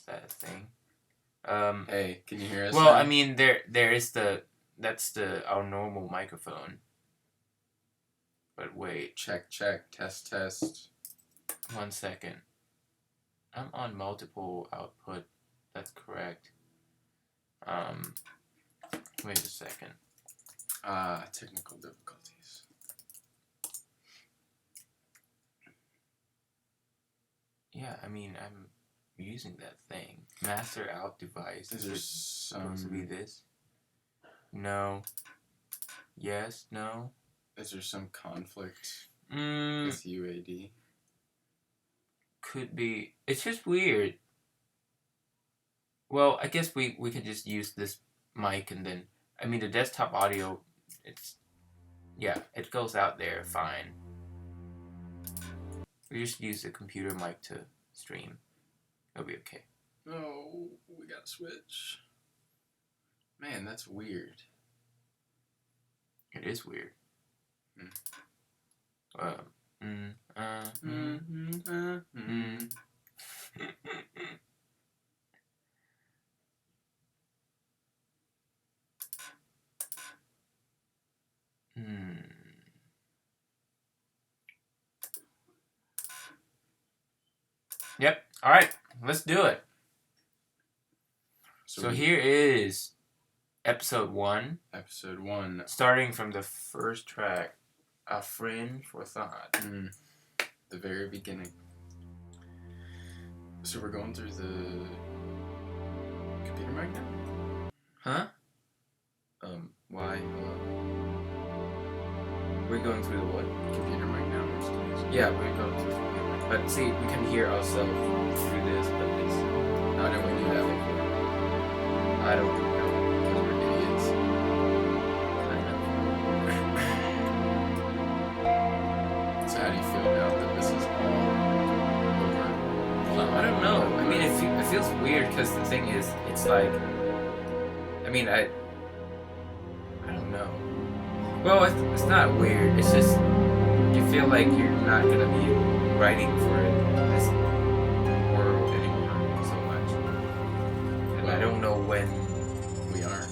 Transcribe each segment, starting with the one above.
that thing? Hey, can you hear us? Well, now? I mean, there is that's our normal microphone. But wait. Check, test. 1 second. I'm on multiple output. That's correct. Wait a second. Technical difficulties. Yeah, I mean, I'm using that thing. Master out device. Is it supposed to be this? No. Yes, no. Is there some conflict Mm, with UAD? could be. It's just weird. Well, I guess we could just use this mic and then, I mean, the desktop audio, it goes out there fine. We just use the computer mic to stream. It'll be okay. Oh, we gotta switch. Man, that's weird. It is weird. Yep. All right. Let's do it. So here is episode 1. Episode 1. Starting from the first track, A Friend for Thought. The very beginning. So we're going through the computer mic now? Huh? Why? Hello? We're going through the what? Computer mic now? Yeah, we're going through the computer mic. But see, we can hear ourselves through this, but it's... How did we do that before? I don't know. Because we're idiots. Kind of. So how do you feel now that this is all over? I don't know. I mean, it feels weird because the thing is, it's like... I mean, I don't know. Well, it's not weird. It's just you feel like you're not gonna be writing for this world anymore so much, and I don't know when We are.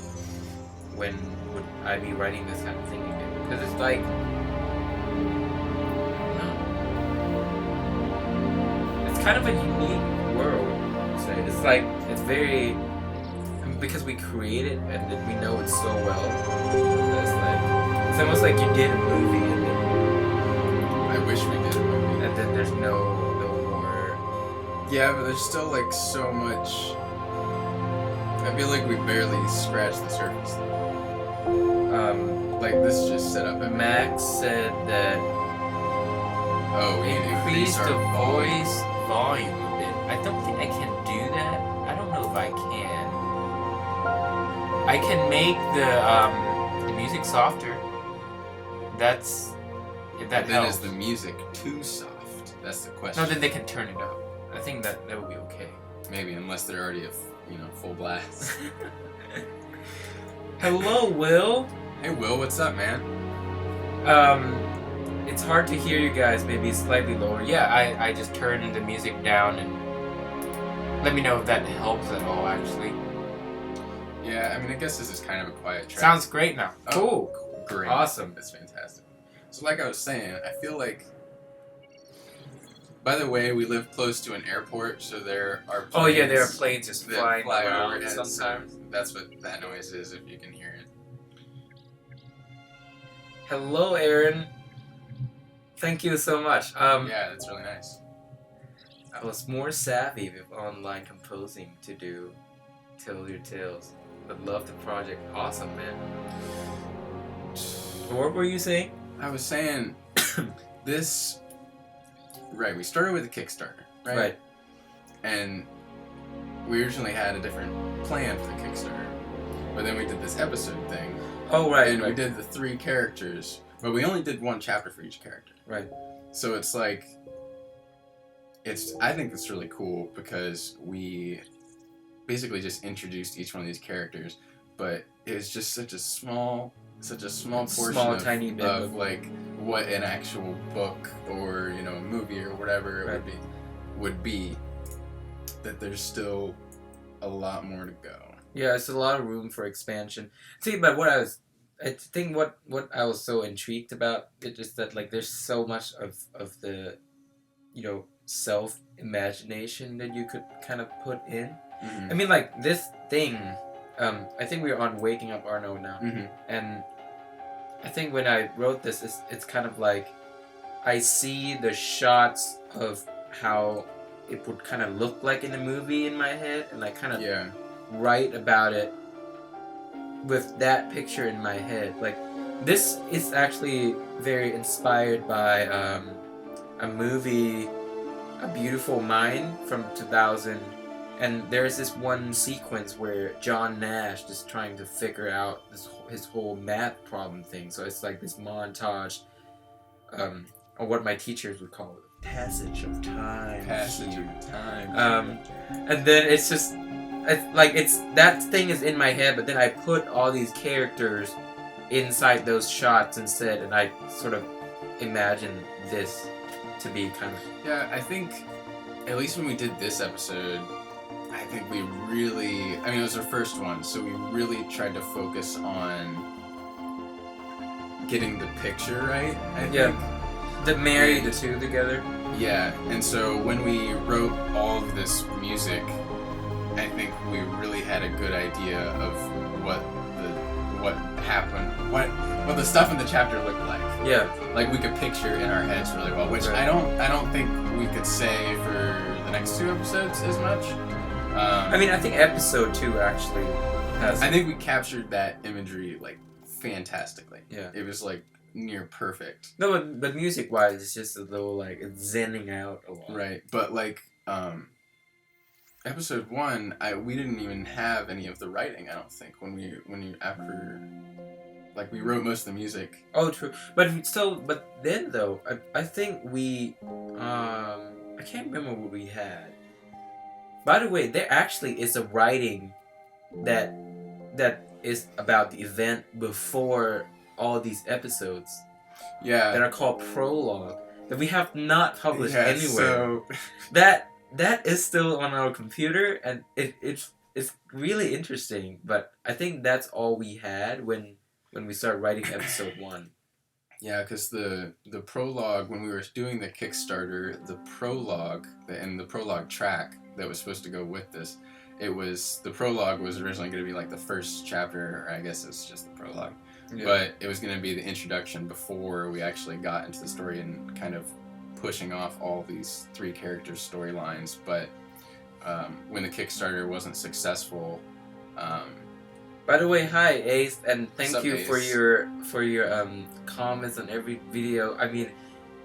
when would I be writing this kind of thing again? Because it's like, no, it's kind of a unique world. So it's like it's very. Because we create it and then we know it so well. That's like it's almost like you did a movie and then I wish we did a movie. and then there's no more. Yeah, but there's still like so much. I feel like we barely scratched the surface. Like this is just set up. And Max said that increase the voice volume a bit. I don't think I can do that. I don't know if I can. I can make the music softer. That's if that then helps. is the music too soft? That's the question. No, then they can turn it up. I think that would be okay. Maybe, unless they're already full blast. Hello, Will. Hey, Will, what's up, man? It's hard to hear you guys. Maybe slightly lower. Yeah, I just turned the music down and let me know if that helps at all. Actually. Yeah, I mean, I guess this is kind of a quiet track. Sounds great now. Cool. Great. Awesome. That's fantastic. So like I was saying, I feel like... By the way, we live close to an airport, so there are planes... Oh yeah, there are planes just that flying fly around overhead, sometimes. so that's what that noise is, if you can hear it. Hello, Aaron. Thank you so much. Yeah, that's really nice. I was more savvy with online composing to do Tell Your Tales. But love the project. Awesome, man. What were you saying? I was saying, this... Right, we started with a Kickstarter, right? And we originally had a different plan for the Kickstarter. But then we did this episode thing. Oh, right. And we did the 3 characters. But we only did 1 chapter for each character. Right. So it's like... I think it's really cool because we basically just introduced each one of these characters, but it was just such a small portion tiny bit of like what an actual book or a movie or whatever it would be that there's still a lot more to go. Yeah, it's a lot of room for expansion. See, but what I was so intrigued about it is that like there's so much of the, self imagination that you could kind of put in. Mm-hmm. I mean, like this thing. I think we're on Waking Up Arno now, and I think when I wrote this, it's kind of like I see the shots of how it would kind of look like in a movie in my head, and I kind of write about it with that picture in my head. Like, this is actually very inspired by a movie, A Beautiful Mind from 2000, and there's this one sequence where John Nash is trying to figure out his whole math problem thing. So it's like this montage, or what my teachers would call it, passage of time. And then it's just, it's that thing is in my head, but then I put all these characters inside those shots instead, and I sort of imagine this to be kind of... Yeah, I think, at least when we did this episode, I think we really... I mean, it was our first one, so we really tried to focus on getting the picture right, I think. To marry the two together. Yeah, and so when we wrote all of this music, I think we really had a good idea of what happened, what the stuff in the chapter looked like. Yeah, like we could picture in our heads really well, which I don't think we could say for the next 2 episodes as much. I mean, I think episode 2 actually has... I think we captured that imagery like fantastically. Yeah, it was like near perfect. No, but music wise, it's just a little like it's zenning out a lot. Right, but like episode 1, we didn't even have any of the writing. I don't think when we wrote most of the music. Oh, true. But then though, I think we I can't remember what we had. By the way, there actually is a writing that is about the event before all these episodes. Yeah. That are called prologue that we have not published anywhere. So that is still on our computer, and it's really interesting. But I think that's all we had when we started writing episode 1. Yeah, because the prologue, when we were doing the Kickstarter, the prologue and the prologue track that was supposed to go with this, the prologue was originally going to be like the first chapter, or I guess it's just the prologue. Yeah. But it was going to be the introduction before we actually got into the story and kind of pushing off all these 3 characters' storylines. But when the Kickstarter wasn't successful... By the way, hi Ace, and thank you Ace? for your comments on every video. I mean,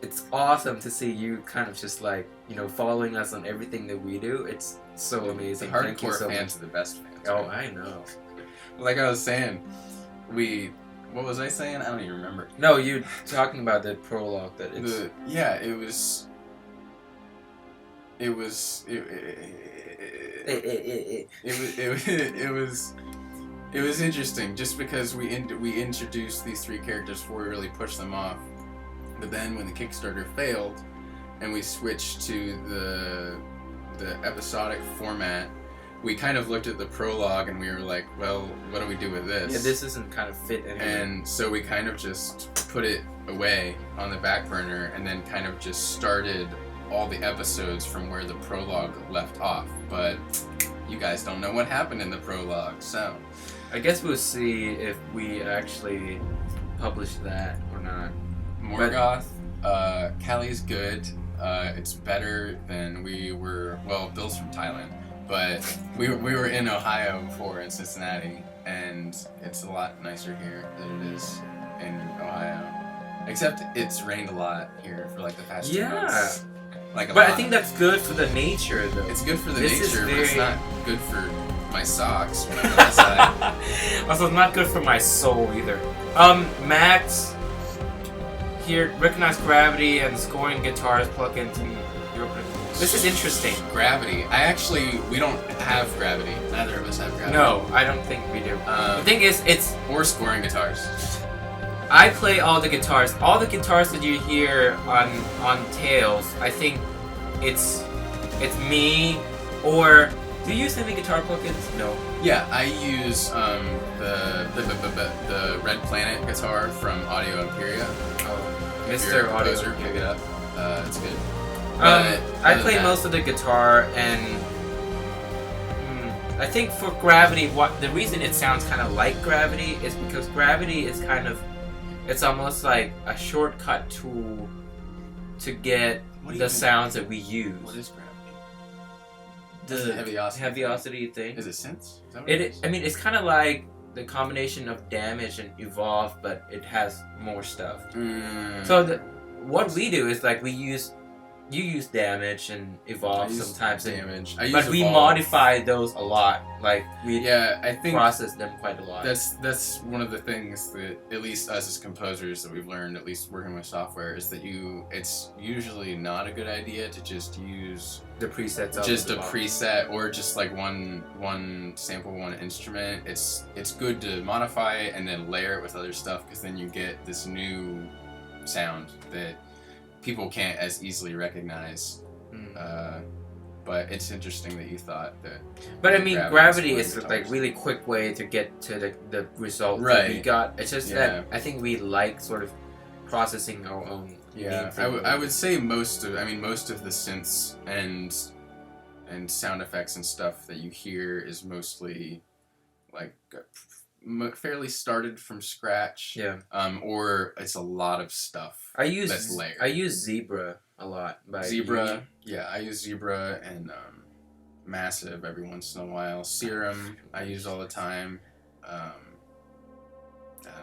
it's awesome to see you kind of just like, following us on everything that we do. It's so amazing. The hardcore fans are the best fans. Oh, right? I know. Like I was saying, what was I saying? I don't even remember. No, you're talking about the prologue that it's... It was interesting just because we introduced these 3 characters before we really pushed them off. But then when the Kickstarter failed and we switched to the episodic format, we kind of looked at the prologue and we were like, well, what do we do with this? Yeah, this doesn't kind of fit anywhere. And so we kind of just put it away on the back burner and then kind of just started all the episodes from where the prologue left off. But you guys don't know what happened in the prologue, so... I guess we'll see if we actually publish that or not. Morgoth, Callie's good. It's better than we were... Well, Bill's from Thailand. But we were in Ohio before, in Cincinnati, and it's a lot nicer here than it is in Ohio. Except it's rained a lot here for like the past 2 months. But I think that's good for the nature, though. It's good for the nature, but it's not good for my socks when I'm outside. Also, it's not good for my soul either. Max here, recognize gravity and scoring guitars plug into your... This is interesting. Gravity. We don't have gravity. Neither of us have gravity. No, I don't think we do. The thing is, it's... Or scoring guitars. I play all the guitars. All the guitars that you hear on Tales, I think it's me or Do you use any guitar plugins? No. Yeah, I use the Red Planet guitar from Audio Imperia. Oh, If Mr. you're a Audio composer, pick it up. It's good. I play most of the guitar, and I think for Gravity, the reason it sounds kind of like Gravity is because Gravity is kind of, it's almost like a shortcut tool to get the sounds that we use. What is Gravity? The heaviosity thing. Is it synths? Is that what I mean, it's kind of like the combination of Damage and Evolve, but it has more stuff. So what we do is like you use Damage and Evolve sometimes, Damage. but we modify those a lot. Like I think process them quite a lot. That's one of the things that at least us as composers that we've learned, at least working with software, is that it's usually not a good idea to just use the presets. Just a preset or just like one sample, one instrument. It's good to modify it and then layer it with other stuff, because then you get this new sound that people can't as easily recognize. But it's interesting that you thought that. But I mean, Gravity is like really quick way to get to the result that we got. It's just that I think we like sort of processing our own. Yeah, I would say most of the synths and sound effects and stuff that you hear is mostly like fairly started from scratch. Yeah. Or it's a lot of stuff. I use Zebra a lot. Zebra. Yeah, I use Zebra and Massive every once in a while. Serum I use all the time.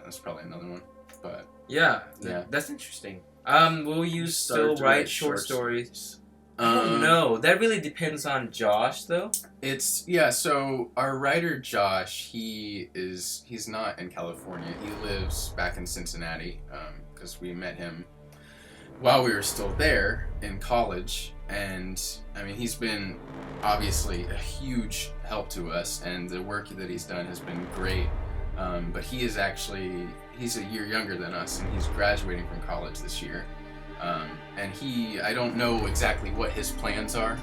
That's probably another one. But yeah, that's interesting. Will you still write short stories? I don't know. That really depends on Josh, though. So our writer Josh, he's not in California. He lives back in Cincinnati, because we met him while we were still there in college. And I mean, he's been obviously a huge help to us, and the work that he's done has been great. But he's a year younger than us, and he's graduating from college this year. And I don't know exactly what his plans are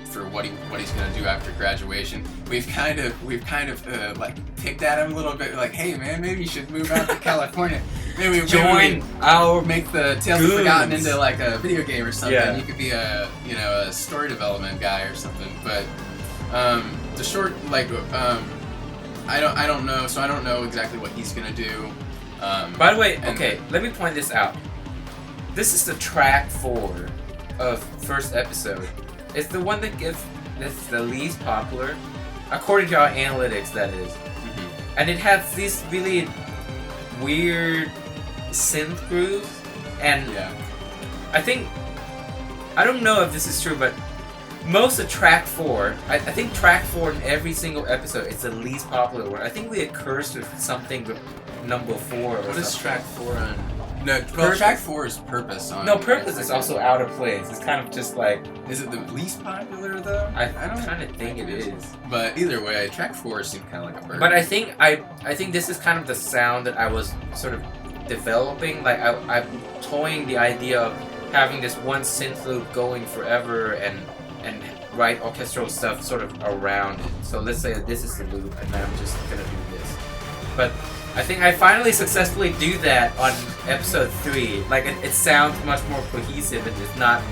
for what he's going to do after graduation. We've kind of like picked at him a little bit, like, hey man, maybe you should move out to California. Maybe make the Tales of Forgotten into like a video game or something. Yeah. You could be a story development guy or something. But the short I don't know. So I don't know exactly what he's going to do. By the way, okay, let me point this out. This is the track 4 of first episode. It's the one that's the least popular, according to our analytics, that is. Mm-hmm. And it has these really weird synth grooves, and I don't know if this is true, but most of track 4, I think track 4 in every single episode, it's the least popular one. I think we had cursed with something with number 4 or something. What is track 4 on? No, track 4 is Purpose on. No, Purpose is also out of place. It's kind of just like. Is it the least popular though? I don't kind of think it is. But either way, track 4 seemed kind of like a bird. But I think this is kind of the sound that I was sort of developing. Like I'm toying the idea of having this one synth loop going forever and write orchestral stuff sort of around it. So let's say that this is the loop, and I'm just gonna do this. But I think I finally successfully do that on episode 3. Like it sounds much more cohesive, and it's not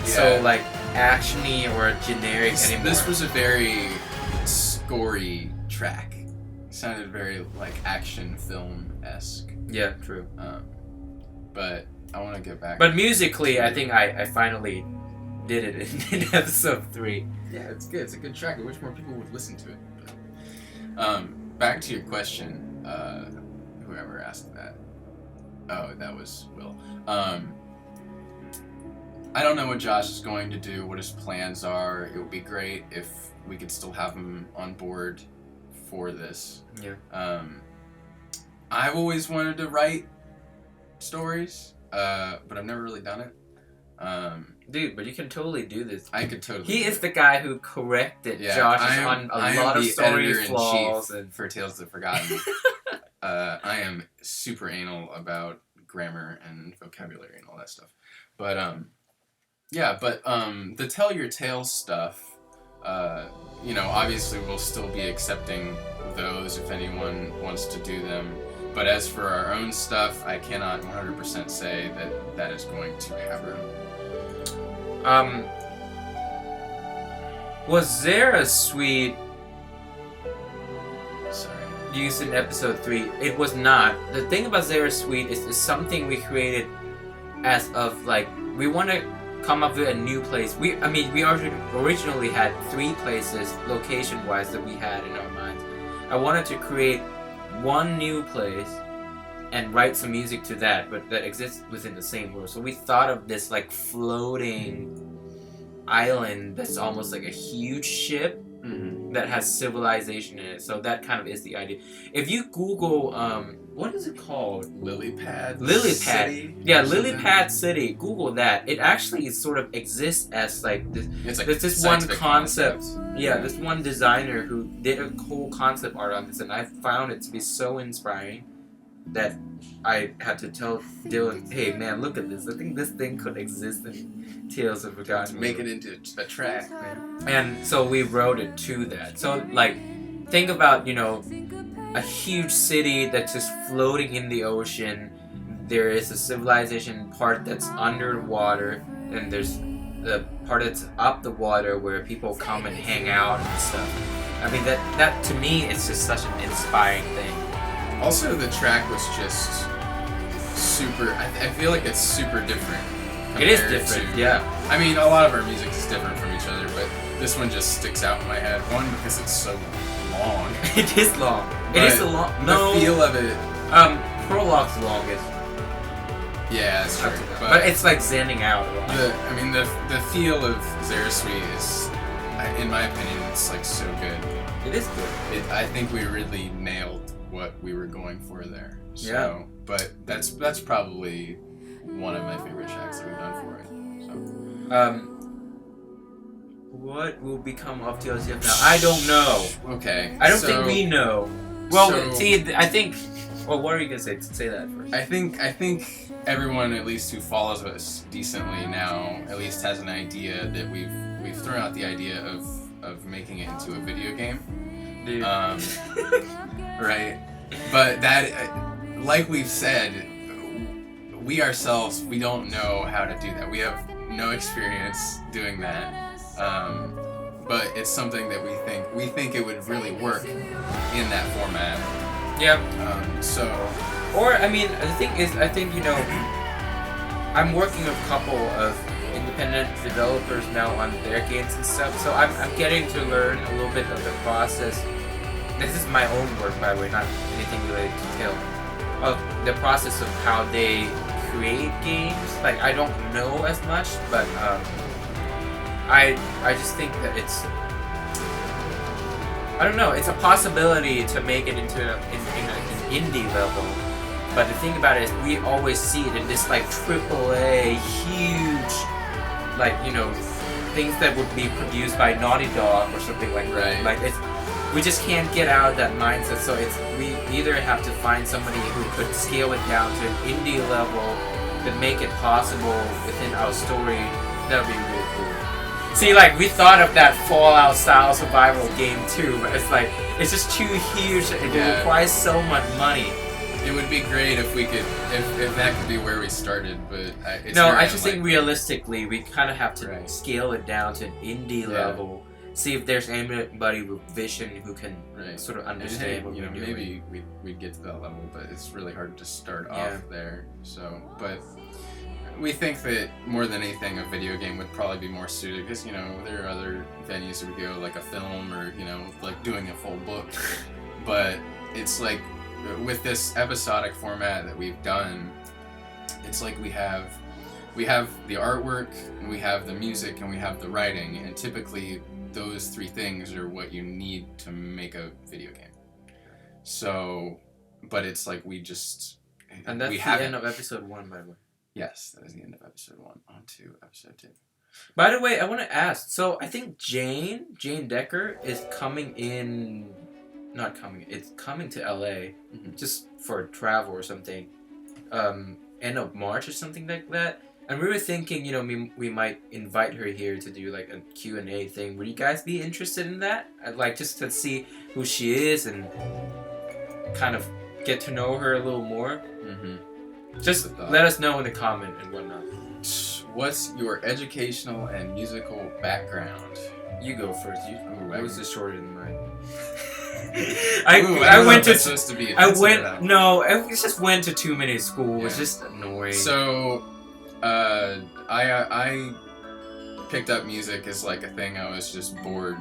so like actiony or generic anymore. This was a very scory track. It sounded very like action film-esque. Yeah, true. But I want to get back. But musically, I think I finally did it in episode 3. Yeah, it's good. It's a good track. I wish more people would listen to it. But, back to your question. Whoever asked that. Oh, that was Will. I don't know what Josh is going to do, what his plans are. It would be great if we could still have him on board for this. Yeah. I've always wanted to write stories, but I've never really done it. Dude, but you can totally do this. I could totally. He is the guy who corrected Josh on a lot of story flaws for Tales of Forgotten. I am super anal about grammar and vocabulary and all that stuff. But the Tell Your Tale stuff, you know, obviously we'll still be accepting those if anyone wants to do them. But as for our own stuff, I cannot 100% say that that is going to happen. Was there a suite Sorry. used in episode 3? It was not. The thing about Zara Suite is something we created as of, like, we want to come up with a new place. We originally had 3 places, location-wise, that we had in our minds. I wanted to create one new place and write some music to that, but that exists within the same world. So we thought of this, like, floating island that's almost like a huge ship that has civilization in it. So that kind of is the idea. If you Google, what is it called? Lilypad City? Yeah, Lilypad City. Google that. It actually sort of exists as like this. It's like there's this one concept. Yeah, this one designer who did a cool concept art on this, and I found it to be so inspiring that I had to tell Dylan, hey man, look at this. I think this thing could exist in Tales of Forgotten. Make it into a track, man. And so we wrote it to that. So, like, think about, you know, a huge city that's just floating in the ocean. There is a civilization part that's underwater, and there's the part that's up the water where people come and hang out and stuff. I mean, that to me is just such an inspiring thing. Also, the track was just super. I feel like it's super different. It is different, yeah. I mean, a lot of our music is different from each other, but this one just sticks out in my head. One, because it's so long. It is long. It is a long. No. The feel of it. Prologue's the longest. Yeah, that's true. But it's like zenning out a lot. The feel of Zara Suite is, in my opinion, it's like so good. It is good. I think we really nailed what we were going for there. So, yeah. But that's probably one of my favorite tracks that we've done for it. So. What will become of TLCF now? I don't know. Okay. I don't think we know. Well, see, I think. Well, what are you gonna say? Say that first. I think everyone, at least who follows us decently now, at least has an idea that we've thrown out the idea of making it into a video game. Dude. Right. But that, like we've said, we ourselves, we don't know how to do that. We have no experience doing that. But it's something that we think it would really work in that format. Yeah. Or, I mean, the thing is, I think, you know, I'm working with a couple of independent developers now on their games and stuff, so I'm getting to learn a little bit of the process. This is my own work, by the way, not anything related to Tail. Of the process of how they create games. Like, I don't know as much, but I just think that it's, I don't know, it's a possibility to make it into an indie level. But the thing about it is we always see it in this like AAA, huge, like, you know, things that would be produced by Naughty Dog or something like that. Like, we just can't get out of that mindset. So we either have to find somebody who could scale it down to an indie level that make it possible within our story. That would be really cool. See, like, we thought of that Fallout style survival game too, but it's like, it's just too huge. It requires so much money. It would be great if we could, if that could be where we started, but it's no, I just think realistically, we kind of have to scale it down to an indie level. See if there's anybody with vision who can sort of understand what we're doing. Maybe we'd get to that level, but it's really hard to start off there. So, but we think that more than anything, a video game would probably be more suited because, you know, there are other venues that would go like a film or, you know, like doing a full book. But it's like with this episodic format that we've done, it's like we have the artwork, and we have the music, and we have the writing, and typically those 3 things are what you need to make a video game. So, but it's like we just... And that's the end of episode 1, by the way. Yes, that is the end of episode 1. On to episode 2. By the way, I want to ask, so I think Jane Decker is coming in... Not coming, it's coming to LA just for travel or something. End of March or something like that. And we were thinking, we might invite her here to do like a Q&A thing. Would you guys be interested in that? I'd like just to see who she is and kind of get to know her a little more. Just let us know in the comment and whatnot. What's your educational and musical background? You go first. Yours is shorter than mine. I went to supposed to be. I just went to too many schools. Yeah. It's just annoying. So, I picked up music as like a thing. I was just bored,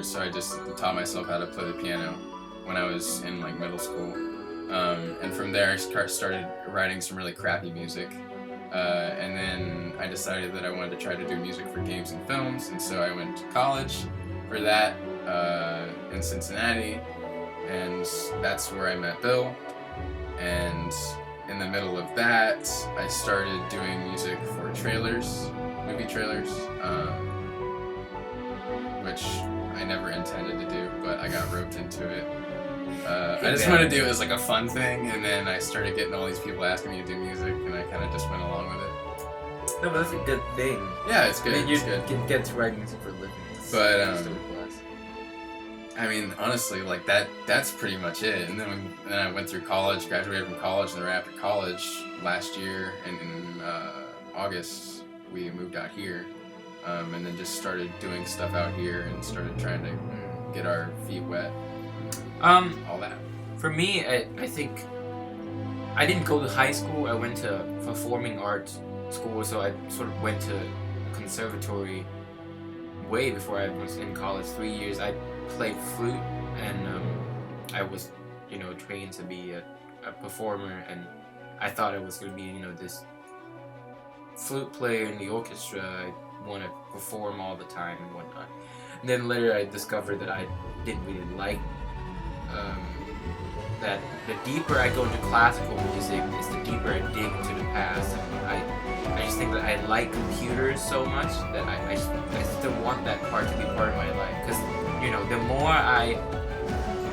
so I just taught myself how to play the piano when I was in like middle school. And from there, I started writing some really crappy music. And then I decided that I wanted to try to do music for games and films, and so I went to college for that in Cincinnati, and that's where I met Bill. And in the middle of that, I started doing music for movie trailers, which I never intended to do, but I got roped into it. I just wanted to do it as like a fun thing, and then I started getting all these people asking me to do music, and I kind of just went along with it. No, but that's a good thing. Yeah, it's good. I mean, you it's good. can get to write music for a living. But I mean, honestly, like that's pretty much it. And then I went through college, graduated from college, and then right after college last year, and in August we moved out here, and then just started doing stuff out here and started trying to get our feet wet. All that. For me, I think I didn't go to high school. I went to performing arts school, so I sort of went to conservatory way before I was in college. 3 years I played flute, and I was trained to be a performer, and I thought I was going to be this flute player in the orchestra. I want to perform all the time and whatnot. And then later I discovered that I didn't really like that the deeper I go into classical music is the deeper I dig into the past. And I just think that I like computers so much that I still want that part to be part of my life, because the more I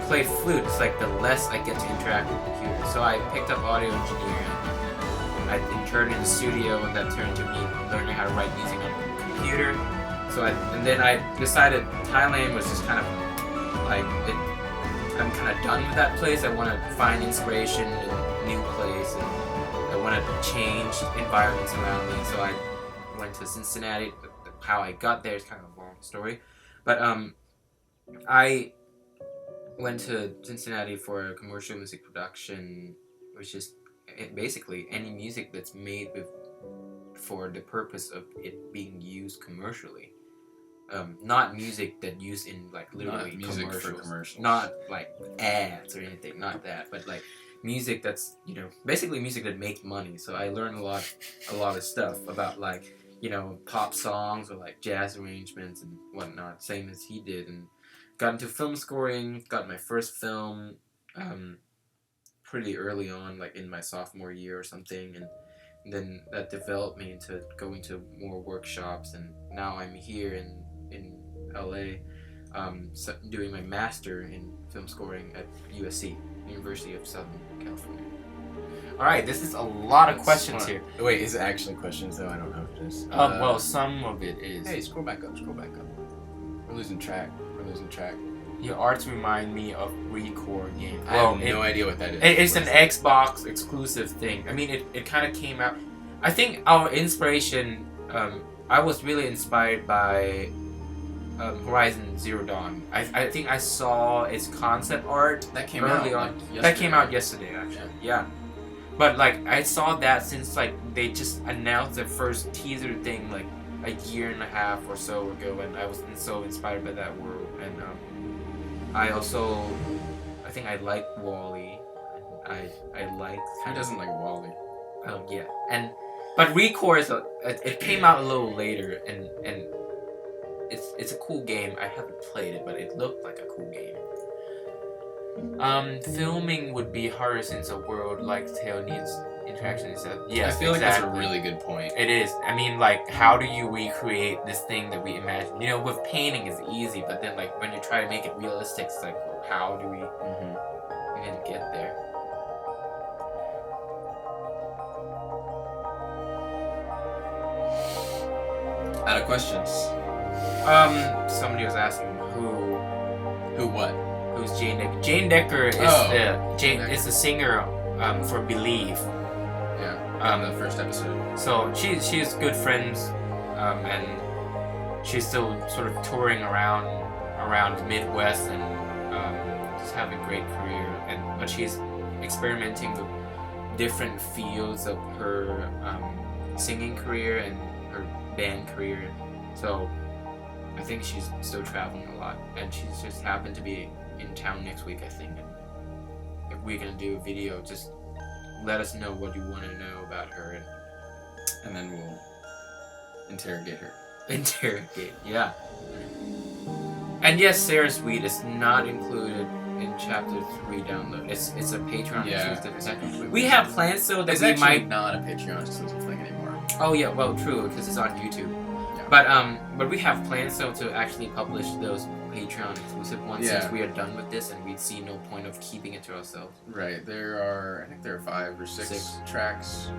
play flute, it's like the less I get to interact with computers. So I picked up audio engineering. I interned in the studio, and that turned into me learning how to write music on a computer. And then I decided Thailand was just kind of like it. I'm kind of done with that place. I want to find inspiration in a new place, and I want to change environments around me. So I went to Cincinnati. How I got there is kind of a long story, but I went to Cincinnati for commercial music production, which is basically any music that's made for the purpose of it being used commercially. Not music that used in like literally not music commercials. For commercials. Not like ads or anything, not that, but like music that's basically music that makes money. So I learned a lot of stuff about like pop songs or like jazz arrangements and whatnot, same as he did, and got into film scoring. Got my first film pretty early on, like in my sophomore year or something, and then that developed me into going to more workshops, and now I'm here in LA, doing my master in film scoring at USC, University of Southern California. Alright, this is a lot of questions here. Wait, is it actually questions though? I don't know if it is. Well, some of it is. Hey, scroll back up. We're losing track. Your arts remind me of Record game. I have no idea what that is. It's an Xbox exclusive thing. I mean, it kind of came out. I think our inspiration, I was really inspired by Horizon Zero Dawn. I think I saw its concept art that came early out on. yesterday. That came out yesterday, actually. Yeah. But like I saw that since like they just announced the first teaser thing like a year and a half or so ago, and I was so inspired by that world. And I think I like WALL-E. I like. Who doesn't like WALL-E? Yeah, but Record it came out a little later, and it's a cool game. I haven't played it, but it looked like a cool game. Filming would be harder since a world like Tale needs interaction and stuff. Yes, I feel exactly. like that's a really good point. It is. I mean, like, how do you recreate this thing that we imagine? With painting it's easy, but then like when you try to make it realistic, it's like, well, how do we even get there? Out of questions. Somebody was asking Who what? who's Jane Decker. Jane Decker is the singer for Believe. Yeah. In the first episode. So she's good friends, and she's still sort of touring around the Midwest and just having a great career. But she's experimenting with different fields of her singing career and her band career. So I think she's still traveling a lot, and she's just happened to be in town next week, I think. And if we're gonna do a video, just let us know what you want to know about her, and then we'll interrogate her. Interrogate, yeah. And yes, Sarah's Weed is not included in Chapter 3 download. It's a Patreon exclusive thing. We have plans so that we might not a Patreon exclusive thing anymore. Oh yeah, well true, because it's on YouTube. Yeah. But we have plans so to actually publish those Patreon exclusive ones since we are done with this, and we see no point of keeping it to ourselves. Right. I think there are 5 or 6 tracks.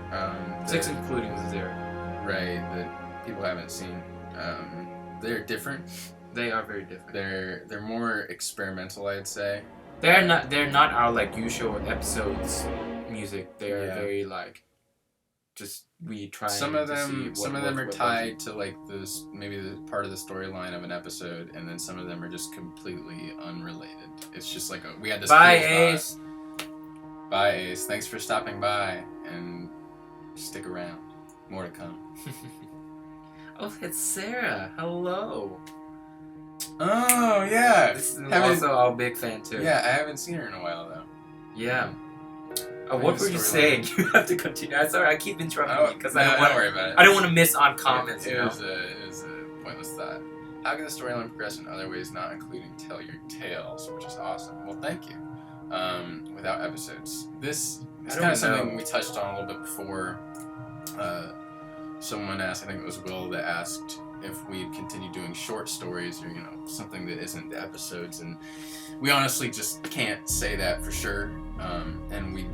6 including 0. Right, that people haven't seen. They're different. They are very different. They're more experimental, I'd say. They're not our like usual episodes music. They are very like just we try. Some of them are tied to like this maybe the part of the storyline of an episode, and then some of them are just completely unrelated. It's just like we had this. Bye, Ace. Bye, Ace. Thanks for stopping by, and stick around. More to come. Oh, it's Sarah. Hello. Oh, yeah. This is also our big fan, too. Yeah, I haven't seen her in a while, though. Yeah. What were you saying? You have to continue. I'm sorry, I keep interrupting you because don't worry about it. I don't want to miss on comments. It was a pointless thought. How can the storyline progress in other ways, not including tell your tales, which is awesome. Well, thank you. Without episodes. This is kind of something we touched on a little bit before. Someone asked, I think it was Will, that asked if we'd continue doing short stories or, something that isn't the episodes. And we honestly just can't say that for sure. And we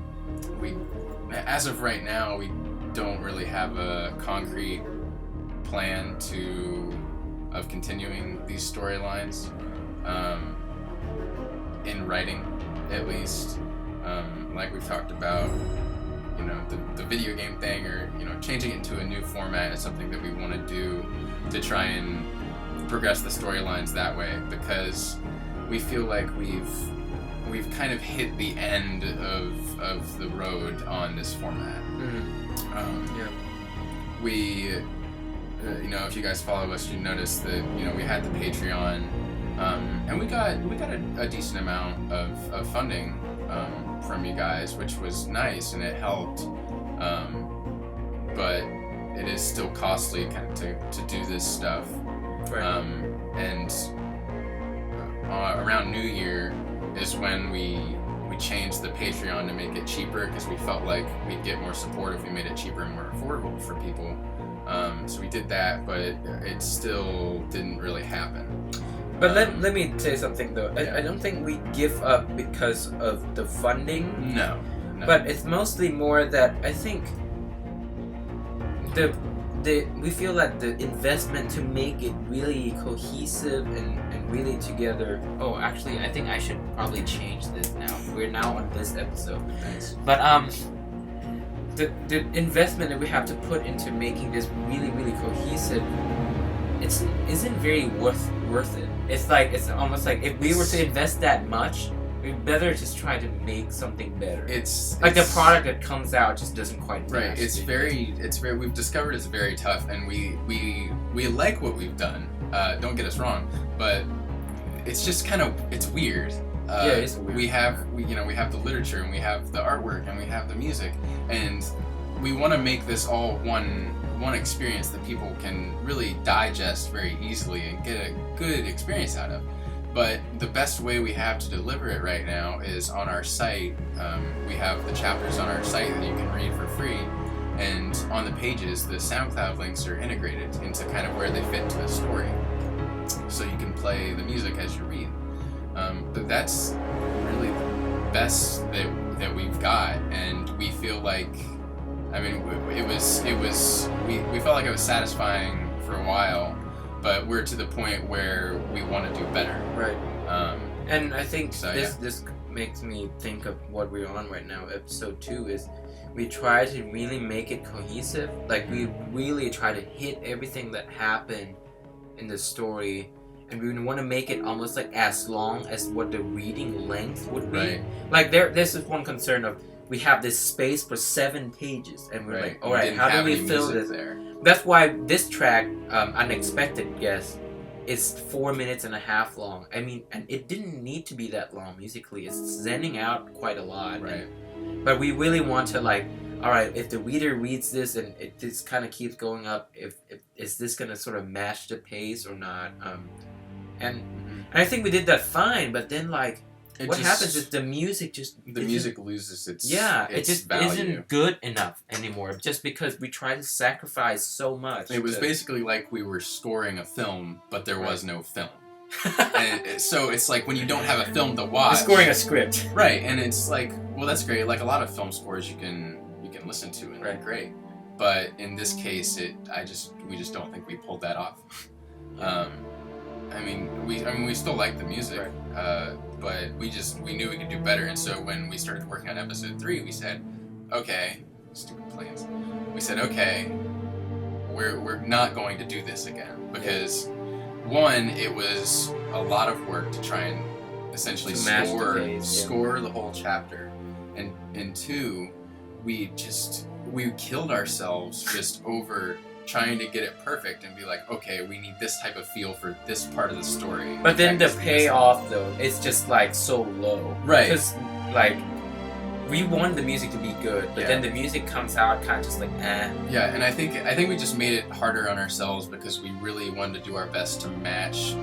as of right now, we don't really have a concrete plan of continuing these storylines, in writing, at least. Like we've talked about, the video game thing, or changing it into a new format is something that we want to do to try and progress the storylines that way, because we feel like we've kind of hit the end of the road on this format. We if you guys follow us, you notice that we had the Patreon, and we got a decent amount of funding from you guys, which was nice and it helped, but it is still costly kind of to do this stuff. Right. And around New Year is when we changed the Patreon to make it cheaper, because we felt like we'd get more support if we made it cheaper and more affordable for people. So we did that, but it still didn't really happen. But let me say something though. I don't think we give up because of the funding. No. But it's mostly more that I think we feel like the investment to make it really cohesive and really together. Oh, actually, I think I should probably change this now. We're now on this episode. Thanks. But the investment that we have to put into making this really really cohesive, isn't very worth it. It's almost like if we were to invest that much, we'd better just try to make something better. It's the product that comes out just doesn't quite right. It's very we've discovered it's very tough, and we like what we've done. Don't get us wrong, but it's just it's weird. It's weird. We have the literature, and we have the artwork, and we have the music, and we want to make this all one experience that people can really digest very easily and get a good experience out of. But the best way we have to deliver it right now is on our site. We have the chapters on our site that you can read for free, and on the pages, the SoundCloud links are integrated into kind of where they fit into the story, so you can play the music as you read. But that's really the best that we've got, and we feel like, we felt like it was satisfying for a while, but we're to the point where we want to do better. Right. And I think So, this makes me think of what we're on right now. Episode 2 is we try to really make it cohesive. Like we really try to hit everything that happened in the story, and we want to make it almost like as long as what the reading length would be. Right. Like there's this one concern of we have this space for 7 pages, and we're like, all right, how do we fill this? There. That's why this track, Unexpected Guest, is 4 minutes and a half long. I mean, and it didn't need to be that long musically. It's zenning out quite a lot. Right. But we really want to like, all right, if the reader reads this and it just kind of keeps going up, if is this gonna sort of match the pace or not? And I think we did that fine. But then like, what happens is the music music loses its it just value. isn't good enough anymore. Just because we try to sacrifice so much. It was basically like we were scoring a film, but there was no film. And so it's like when you don't have a film to watch, you're scoring a script, right? And it's like, well, that's great. Like a lot of film scores, you can listen to and they're great. But in this case, we just don't think we pulled that off. I mean, we still like the music, but we knew we could do better. And so when we started working on episode 3, we said, okay, stupid planes. We said, okay, we're not going to do this again because one, it was a lot of work to try and essentially score the whole chapter, and two, we killed ourselves just over trying to get it perfect and be like, okay, we need this type of feel for this part of the story. But then the payoff, though, it's just like so low. Right. Because like we want the music to be good, but then the music comes out kind of just like eh. Yeah, and I think we just made it harder on ourselves because we really wanted to do our best to match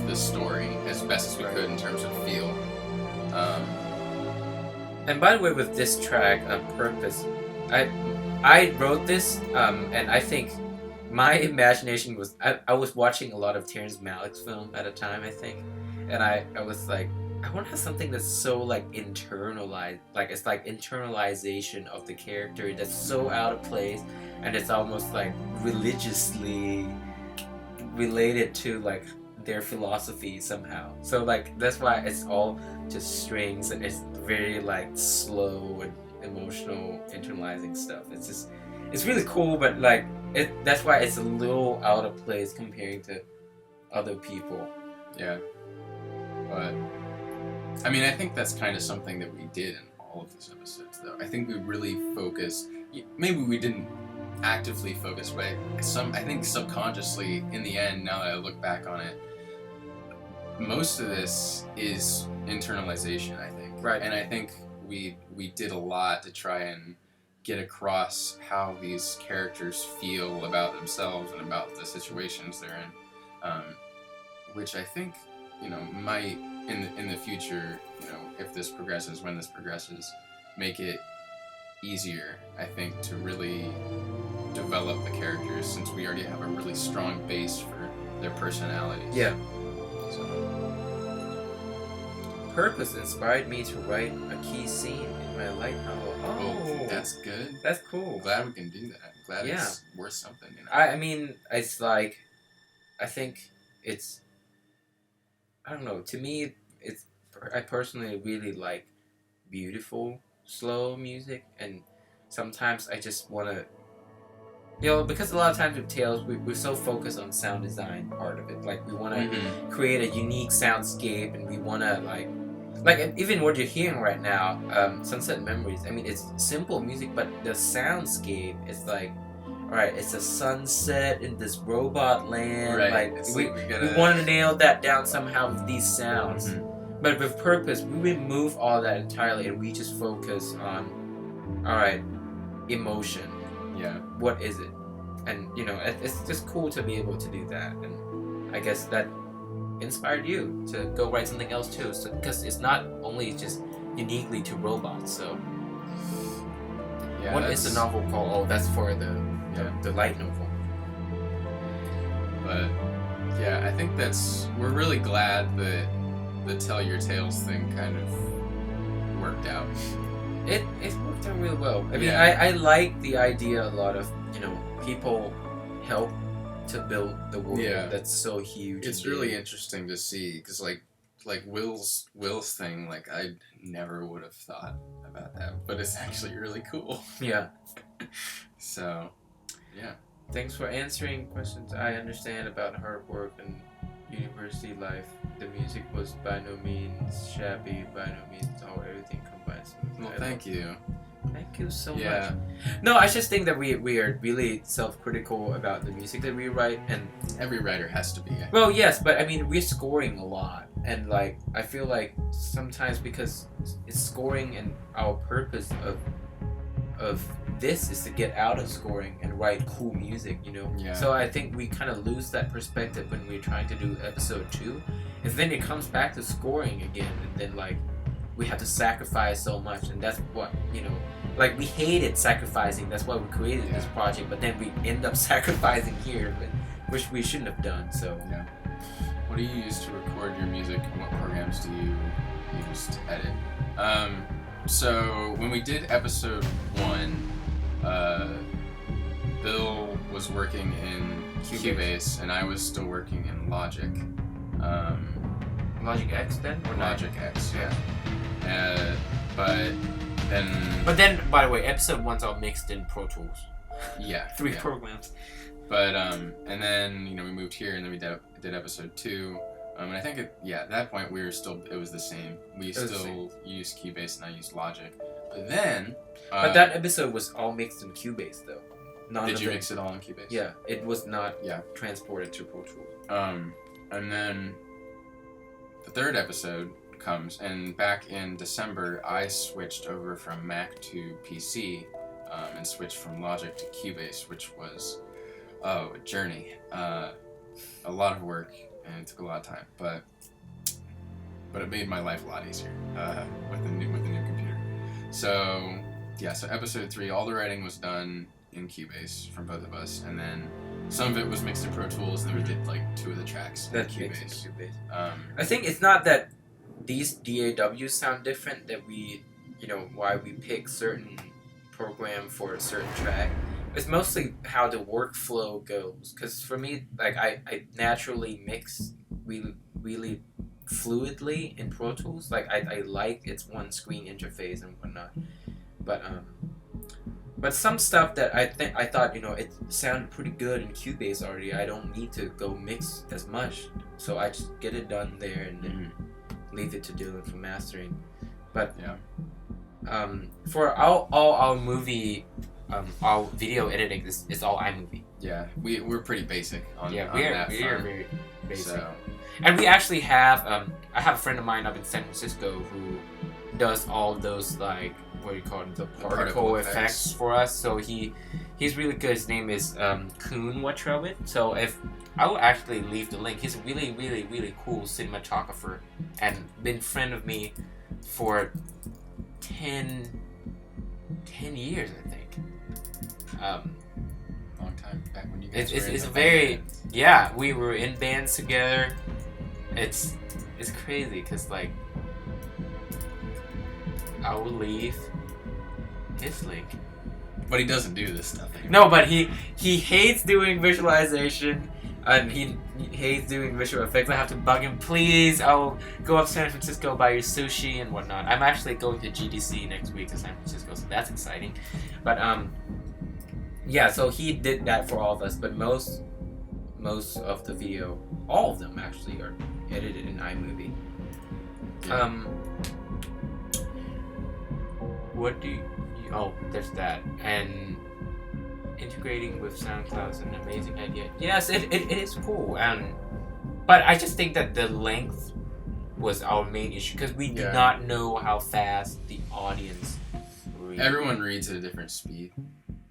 the story as best as we could in terms of feel. And by the way, with this track, Purpose, I wrote this, and I think my imagination was... I was watching a lot of Terrence Malick's film at a time, I think. And I was like, I want to have something that's so, like, internalized. Like, it's like internalization of the character that's so out of place. And it's almost, like, religiously related to, like, their philosophy somehow. So, like, that's why it's all just strings. And it's very, like, slow and emotional internalizing stuff. It's really cool, but like that's why it's a little out of place comparing to other people. Yeah, but I mean, I think that's kind of something that we did in all of these episodes, though. I think we really focused. Maybe we didn't actively focus, but I think subconsciously, in the end, now that I look back on it, most of this is internalization. I think, right, and I think we did a lot to try and get across how these characters feel about themselves and about the situations they're in, which I think, might in the future, if this progresses, when this progresses, make it easier, I think, to really develop the characters since we already have a really strong base for their personalities. Yeah. Purpose inspired me to write a key scene in my light novel. Oh, that's good. That's cool. Glad we can do that. Glad it's worth something. I mean, it's like, I think it's, I don't know. To me, I personally really like beautiful, slow music, and sometimes I just want to, because a lot of times with Tales, we're so focused on sound design part of it. Like, we want to create a unique soundscape, and we want to, like even what you're hearing right now, Sunset Memories, I mean, it's simple music, but the soundscape is like, alright, it's a sunset in this robot land. Right. Like, we want to nail that down somehow with these sounds. But with Purpose, we remove all that entirely, and we just focus on, alright, emotion. Yeah. What is it? And, it's just cool to be able to do that. And I guess that inspired you to go write something else too. Because it's not only just uniquely to robots. So, what is the novel called? Oh, that's for the light novel. But, yeah, I think we're really glad that the Tell Your Tales thing kind of worked out. It worked out really well. I mean, I like the idea a lot of, people help to build the world that's so huge. It's really interesting to see because like Will's thing, like I never would have thought about that, but it's actually really cool. Yeah. So, yeah. Thanks for answering questions. I understand about hard work and university life. The music was by no means shabby, by no means all everything combined smoothly. Well, thank you. Thank you so much. No, I just think that we are really self-critical about the music that we write, and every writer has to be. Well, yes, but I mean we're scoring a lot, and like I feel like sometimes because it's scoring, and our purpose of this is to get out of scoring and write cool music, you know. Yeah. So I think we kind of lose that perspective when we're trying to do episode 2, and then it comes back to scoring again, and then like we have to sacrifice so much, and that's what, you know, like we hated sacrificing, that's why we created this project, but then we end up sacrificing here, which we shouldn't have done. So what do you use to record your music, and what programs do you use to edit? So when we did episode 1, Bill was working in Cubase and I was still working in Logic. Logic X then? Or Logic X, yeah. But then, by the way, episode 1's all mixed in Pro Tools. Yeah. 3 programs. But, and then, you know, we moved here and then we did episode 2. And I think, at that point, it was the same. We still used Cubase and I used Logic. But then... but that episode was all mixed in Cubase, though. Did you mix it all in Cubase? Yeah, it was not transported to Pro Tools. And then the 3rd episode comes, and back in December, I switched over from Mac to PC, and switched from Logic to Cubase, which was, a journey. A lot of work, and it took a lot of time, but it made my life a lot easier with the new computer. So so episode 3, all the writing was done in Cubase from both of us, and then some of it was mixed in Pro Tools, and then we did like 2 of the tracks in Cubase. I think it's not that these DAWs sound different, that we, you know, why we pick certain program for a certain track. It's mostly how the workflow goes. Because for me, like I naturally mix really fluidly in Pro Tools. Like I like its one screen interface and whatnot. But some stuff that I thought, you know, it sounded pretty good in Cubase already. I don't need to go mix as much, so I just get it done there and then leave it to Dylan for mastering. But for all our movie, our video editing is all iMovie. Yeah, we're pretty basic on that we front. are very basic. So. And we actually have I have a friend of mine up in San Francisco who does all those, like, what do you call it, the particle effects for us. So he's really good. His name is Kuhn Watrowit. So if I will actually leave the link. He's a really, really, really cool cinematographer and been friend of me for 10 years, I think. Long time back when you guys were it's in very we were in bands together. It's crazy because, like, I will leave his link. But he doesn't do this stuff anymore. No, but he hates doing visualization and he hates doing visual effects. I have to bug him, please, I'll go up to San Francisco, buy your sushi and whatnot. I'm actually going to GDC next week to San Francisco, so that's exciting. But so he did that for all of us, but most of the video, all of them actually, are edited in iMovie. What do you... Oh, there's that. And integrating with SoundCloud is an amazing idea. Yes, it is cool. But I just think that the length was our main issue, because we did not know how fast the audience reads. Everyone reads at a different speed.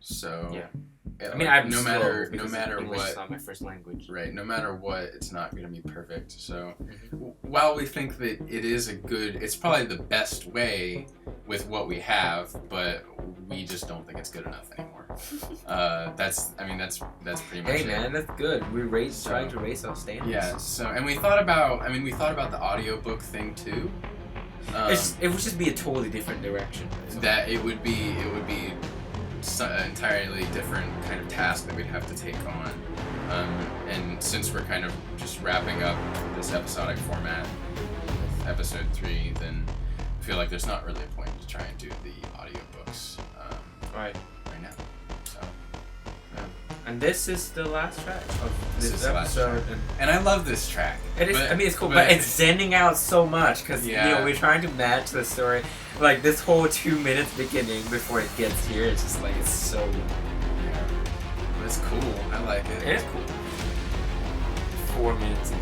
So... Yeah. I mean, no matter English what, is not my first language. Right. No matter what, it's not going to be perfect. So, while we think that it's probably the best way with what we have, but we just don't think it's good enough anymore. That's pretty much it. Hey man, that's good. We're trying to raise our standards. Yeah. So, and we thought about the audiobook thing too. It would just be a totally different direction. That it would be an entirely different kind of task that we'd have to take on. And since we're kind of just wrapping up this episodic format with episode 3, then I feel like there's not really a point to try and do the audiobooks right now. So, and this is the last track of this episode. And I love this track. It is. I mean, it's cool, but it's zenning out so much because you know we're trying to match the story. Like this whole 2 minutes beginning before it gets here, it's just like it's so. Yeah. But it's cool. I like it. It is cool. 4 minutes.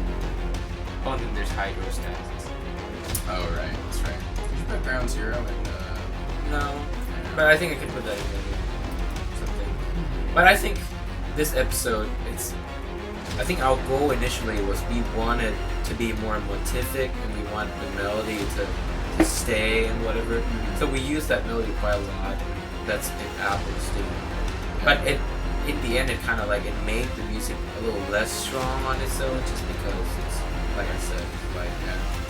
Oh, and then there's hydrostasis. Oh right, that's right. Did you put Ground Zero in? No, but I think I could put that in something. But I think this episode, I think our goal initially was we wanted to be more motivic and we wanted the melody to stay and whatever. Mm-hmm. So we used that melody quite a lot. That's in Apple's too. But in the end, it kind of like it made the music a little less strong on its own, just because it's like I said, like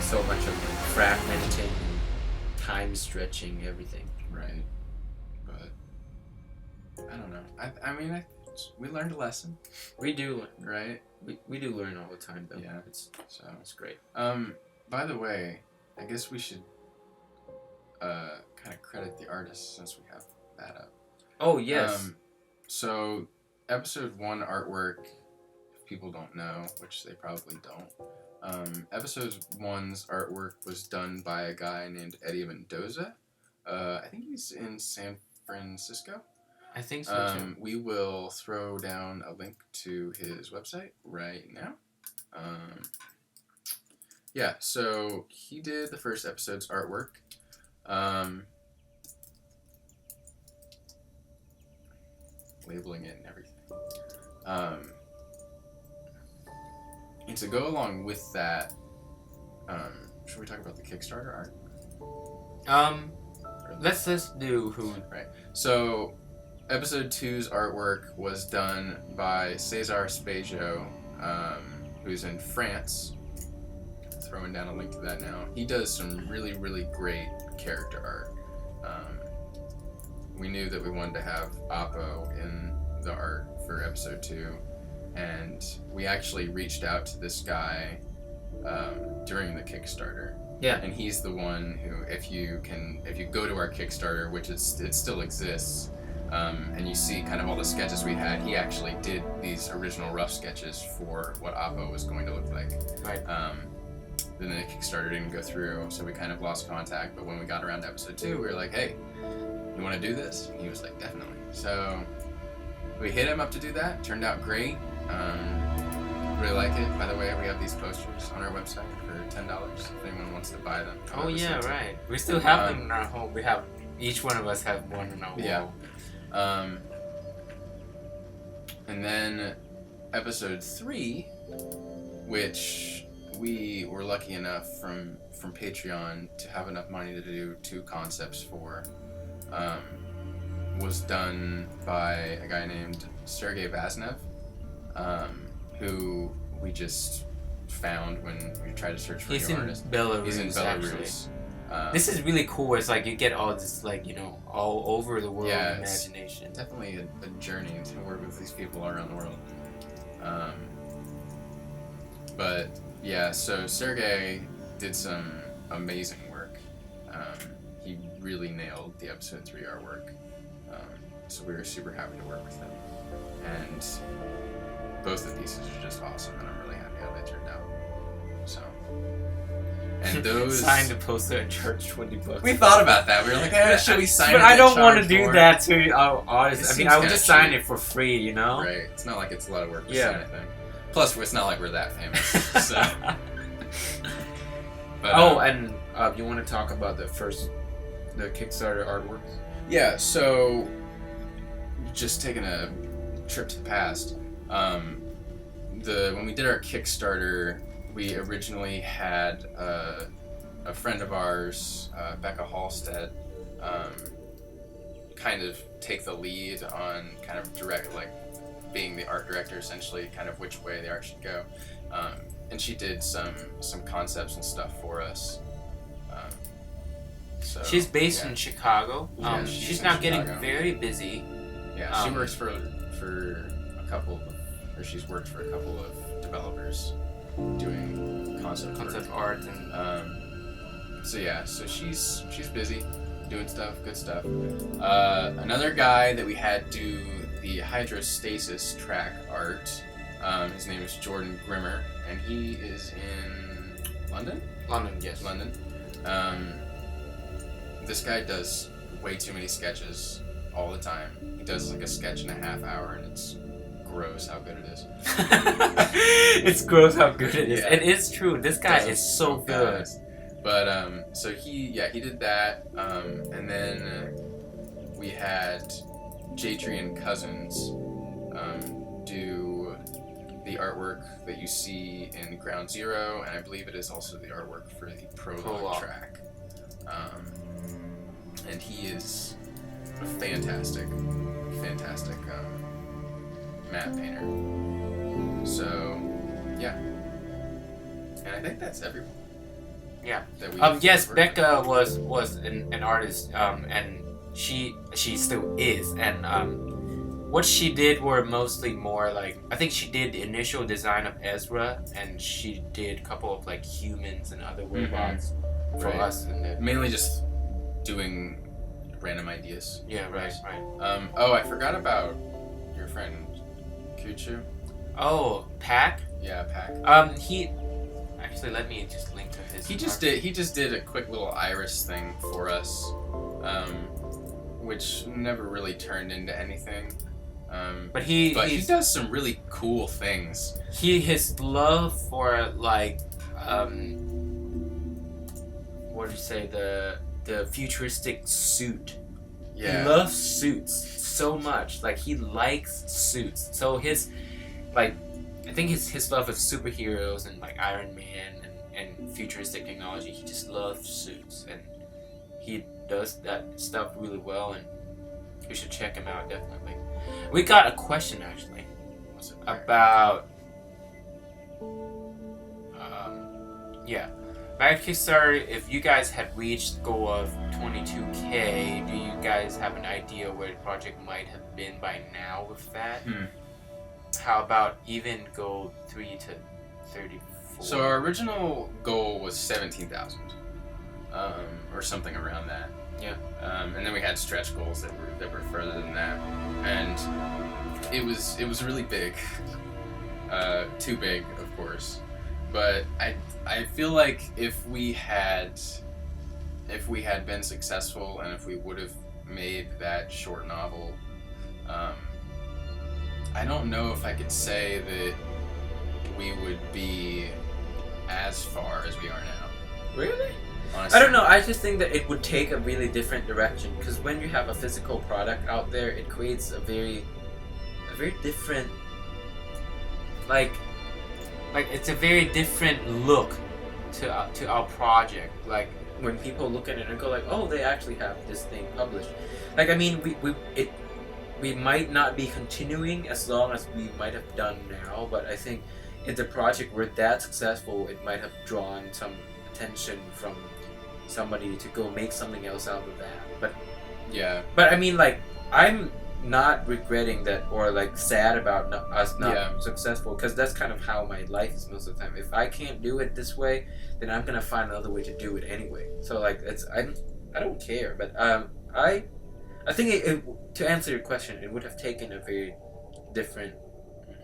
so much of fragmenting, time stretching, everything. Right. But I don't know. I mean, we learned a lesson. We do, right? We do learn all the time, though. Yeah. It's great. By the way, I guess we should kind of credit the artist since we have that up. Oh yes. So episode 1 artwork, if people don't know, which they probably don't. Episode 1's artwork was done by a guy named Eddie Mendoza. I think he's in San Francisco. I think so too. We will throw down a link to his website right now. Yeah, so he did the first episode's artwork. Labeling it and everything. And to go along with that, should we talk about the Kickstarter art? Let's do who. Right. So, episode 2's artwork was done by Cesar Spajo, who's in France. Throwing down a link to that now. He does some really, really great character art. We knew that we wanted to have Oppo in the art for episode 2, and we actually reached out to this guy during the Kickstarter. Yeah. And he's the one who, if you go to our Kickstarter, which it still exists, and you see kind of all the sketches we had, he actually did these original rough sketches for what Oppo was going to look like. Right. Then the Kickstarter didn't go through, so we kind of lost contact. But when we got around to episode 2, we were like, hey, you want to do this? And he was like, definitely. So we hit him up to do that. Turned out great. Really like it. By the way, we have these posters on our website for $10 if anyone wants to buy them. Oh yeah, right. We still have them in our home. We have, each one of us have one in our wall. Yeah. And then episode 3, which we were lucky enough from Patreon to have enough money to do 2 concepts for, was done by a guy named Sergei Vaznev, who we just found when we tried to search for an artist. He's in Belarus. This is really cool. It's like you get all this, like, you know, all over the world imagination. It's definitely a journey to work with these people around the world. But yeah, so Sergey did some amazing work. He really nailed the episode 3 artwork. So we were super happy to work with him. And both the pieces are just awesome, and I'm really happy how they turned out. So, and those signed a poster and charge $20. We thought about that. We were like, hey, should we sign it? But I don't want to do that to our artists. I mean, I would just sign it for free, you know? Right. It's not like it's a lot of work to sign anything. Plus, it's not like we're that famous. So. But, and you want to talk about the Kickstarter artwork? Yeah. So, just taking a trip to the past. When we did our Kickstarter, we originally had a friend of ours, Becca Halstead, kind of take the lead on kind of being the art director, essentially, kind of which way the art should go. And she did some concepts and stuff for us. So she's based in Chicago. Yeah, she's now getting very busy. Yeah, she works for a couple of, or she's worked for a couple of developers doing concept art and so she's busy doing stuff, good stuff. Another guy that we had do the hydrostasis track art, his name is Jordan Grimmer, and he is in London? London, yes. London. This guy does way too many sketches all the time. He does like a sketch in a half hour, and it's gross how good it is. It's gross how good it is. Yeah. It is true. This guy is so good. But so he did that, and then we had Jatri and Cousins do the artwork that you see in Ground Zero, and I believe it is also the artwork for the prologue track. And he is a fantastic map painter. So yeah, and I think that's everyone. Yeah. That yes, Becca was an artist, and she still is, and what she did were mostly more like, I think she did the initial design of Ezra, and she did a couple of like humans and other robots for us, and mainly just doing random ideas. Yeah, right. Oh, I forgot about your friend Kuchu. Oh, Pack? Yeah, Pack. He actually, let me just link to his. He just did a quick little iris thing for us, which never really turned into anything. But he does some really cool things. His love for like what do you say, the futuristic suit. Yeah. He loves suits so much. Like he likes suits. So his like, I think his love of superheroes and like Iron Man and futuristic technology, he just loves suits, and he does that stuff really well, and you should check him out definitely. We got a question actually about back to Kickstarter. If you guys had reached goal of 22K, do you guys have an idea where the project might have been by now with that? How about even goal 3 to 34? So our original goal was 17,000, or something around that. Yeah. And then we had stretch goals that were further than that, and it was really big, too big, of course. But I feel like if we had been successful, and if we would have made that short novel, I don't know if I could say that we would be as far as we are now. Really? Honestly. I don't know. I just think that it would take a really different direction, because when you have a physical product out there, it creates a very different, like it's a very different look to our project. Like when people look at it and go like, oh, they actually have this thing published. Like, I mean, we might not be continuing as long as we might have done now, but I think if the project were that successful, it might have drawn some attention from somebody to go make something else out of that. But yeah. But I mean, like, I'm not regretting that or like sad about us not successful, because that's kind of how my life is most of the time. If I can't do it this way, then I'm gonna find another way to do it anyway. So like, I don't care. But I think to answer your question, it would have taken a very different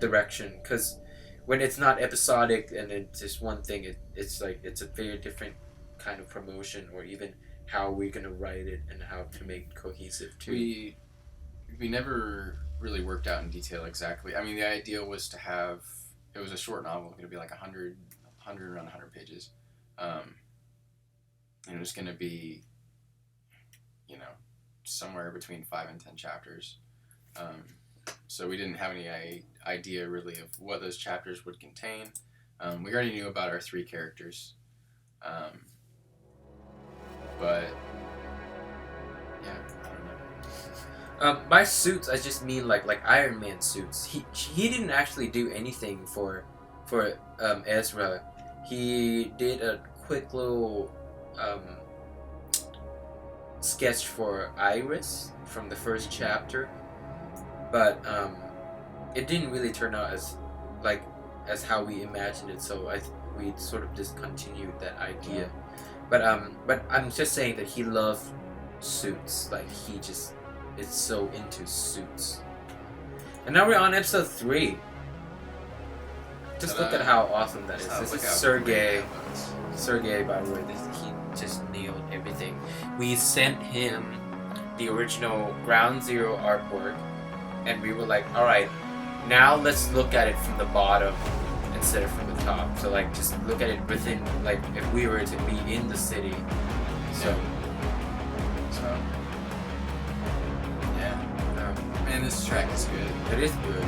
direction, because when it's not episodic and it's just one thing, it's like it's a very different kind of promotion, or even how we're gonna write it and how to make it cohesive too. We never really worked out in detail exactly. I mean, the idea was to have, it was a short novel, going to be like 100 around 100 pages, and it was going to be, somewhere between 5 and 10 chapters. So we didn't have any idea really of what those chapters would contain. We already knew about our 3 characters, but yeah, I don't know. By suits, I just mean like Iron Man suits. He didn't actually do anything for Ezra. He did a quick little sketch for Iris from the first chapter, but it didn't really turn out as how we imagined it. So we sort of discontinued that idea. But I'm just saying that he loved suits. Like he just is so into suits. And now we're on episode 3. Just look at how awesome that is. This is Sergey. Sergey, by the way, he just nailed everything. We sent him the original Ground Zero artwork, and we were like, all right, now let's look at it from the bottom instead of from the top. So like, just look at it within, like, if we were to be in the city. So yeah. Man, this track is good. It is good. I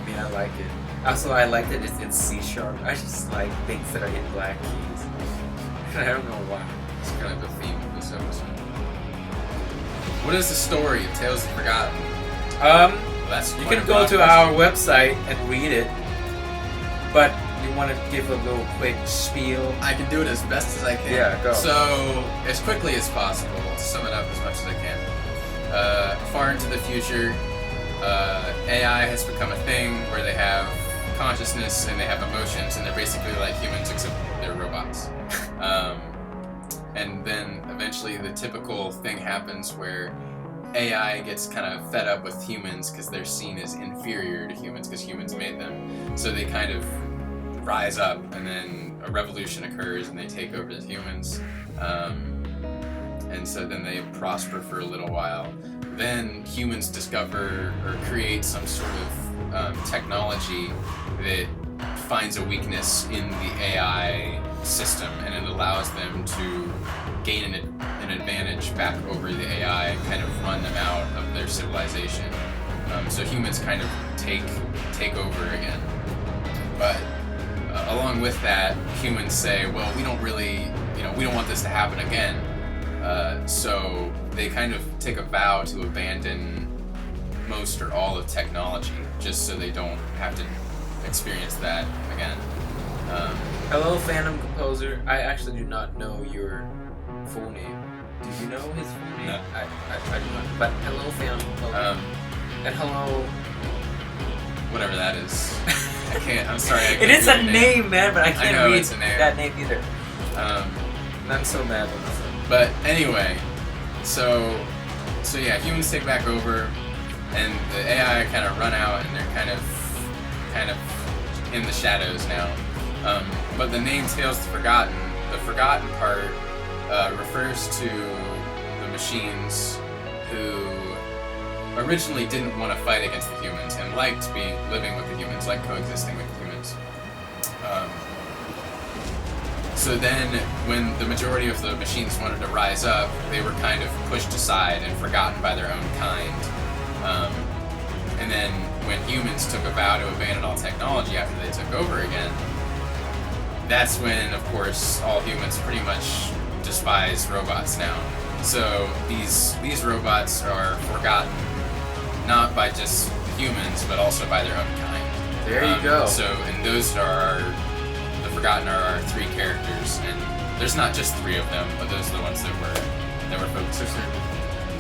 mean, I like it. Also, I like that it's in C#. I just like things that are in black keys. I don't know why. It's kind of the theme of this episode. What is the story of Tales of Forgotten? You can go to our website and read it, but you want to give a little quick spiel? I can do it as best as I can. Yeah, go. So, as quickly as possible, to sum it up as much as I can. Far into the future, AI has become a thing where they have consciousness and they have emotions, and they're basically like humans except they're robots. And then eventually the typical thing happens where AI gets kind of fed up with humans because they're seen as inferior to humans because humans made them. So they kind of rise up, and then a revolution occurs and they take over the humans. And so then they prosper for a little while. Then humans discover or create some sort of technology that finds a weakness in the AI system, and it allows them to gain an advantage back over the AI and kind of run them out of their civilization. So humans kind of take over again. But along with that, humans say, well, we don't really, we don't want this to happen again. So they kind of take a vow to abandon most or all of technology, just so they don't have to experience that again. Hello, Phantom Composer. I actually do not know your full name. Do you know his full name? No. I do not. But hello, Phantom Composer. And hello... Whatever that is. I can't, I'm sorry. It is a name, man, but I can't read it's a name. that name either. I'm so mad with myself. But anyway, so yeah, humans take back over, and the AI kind of run out, and they're kind of in the shadows now. But the name Tales of Forgotten, the forgotten part, refers to the machines who originally didn't want to fight against the humans and liked living with the humans, like coexisting with the humans. So then, when the majority of the machines wanted to rise up, they were kind of pushed aside and forgotten by their own kind. And then, when humans took a vow to abandon all technology after they took over again, that's when, of course, all humans pretty much despise robots now. So these robots are forgotten, not by just humans, but also by their own kind. There you go. So, and those are the Forgotten are our 3 characters, and there's not just 3 of them, but those are the ones that were focused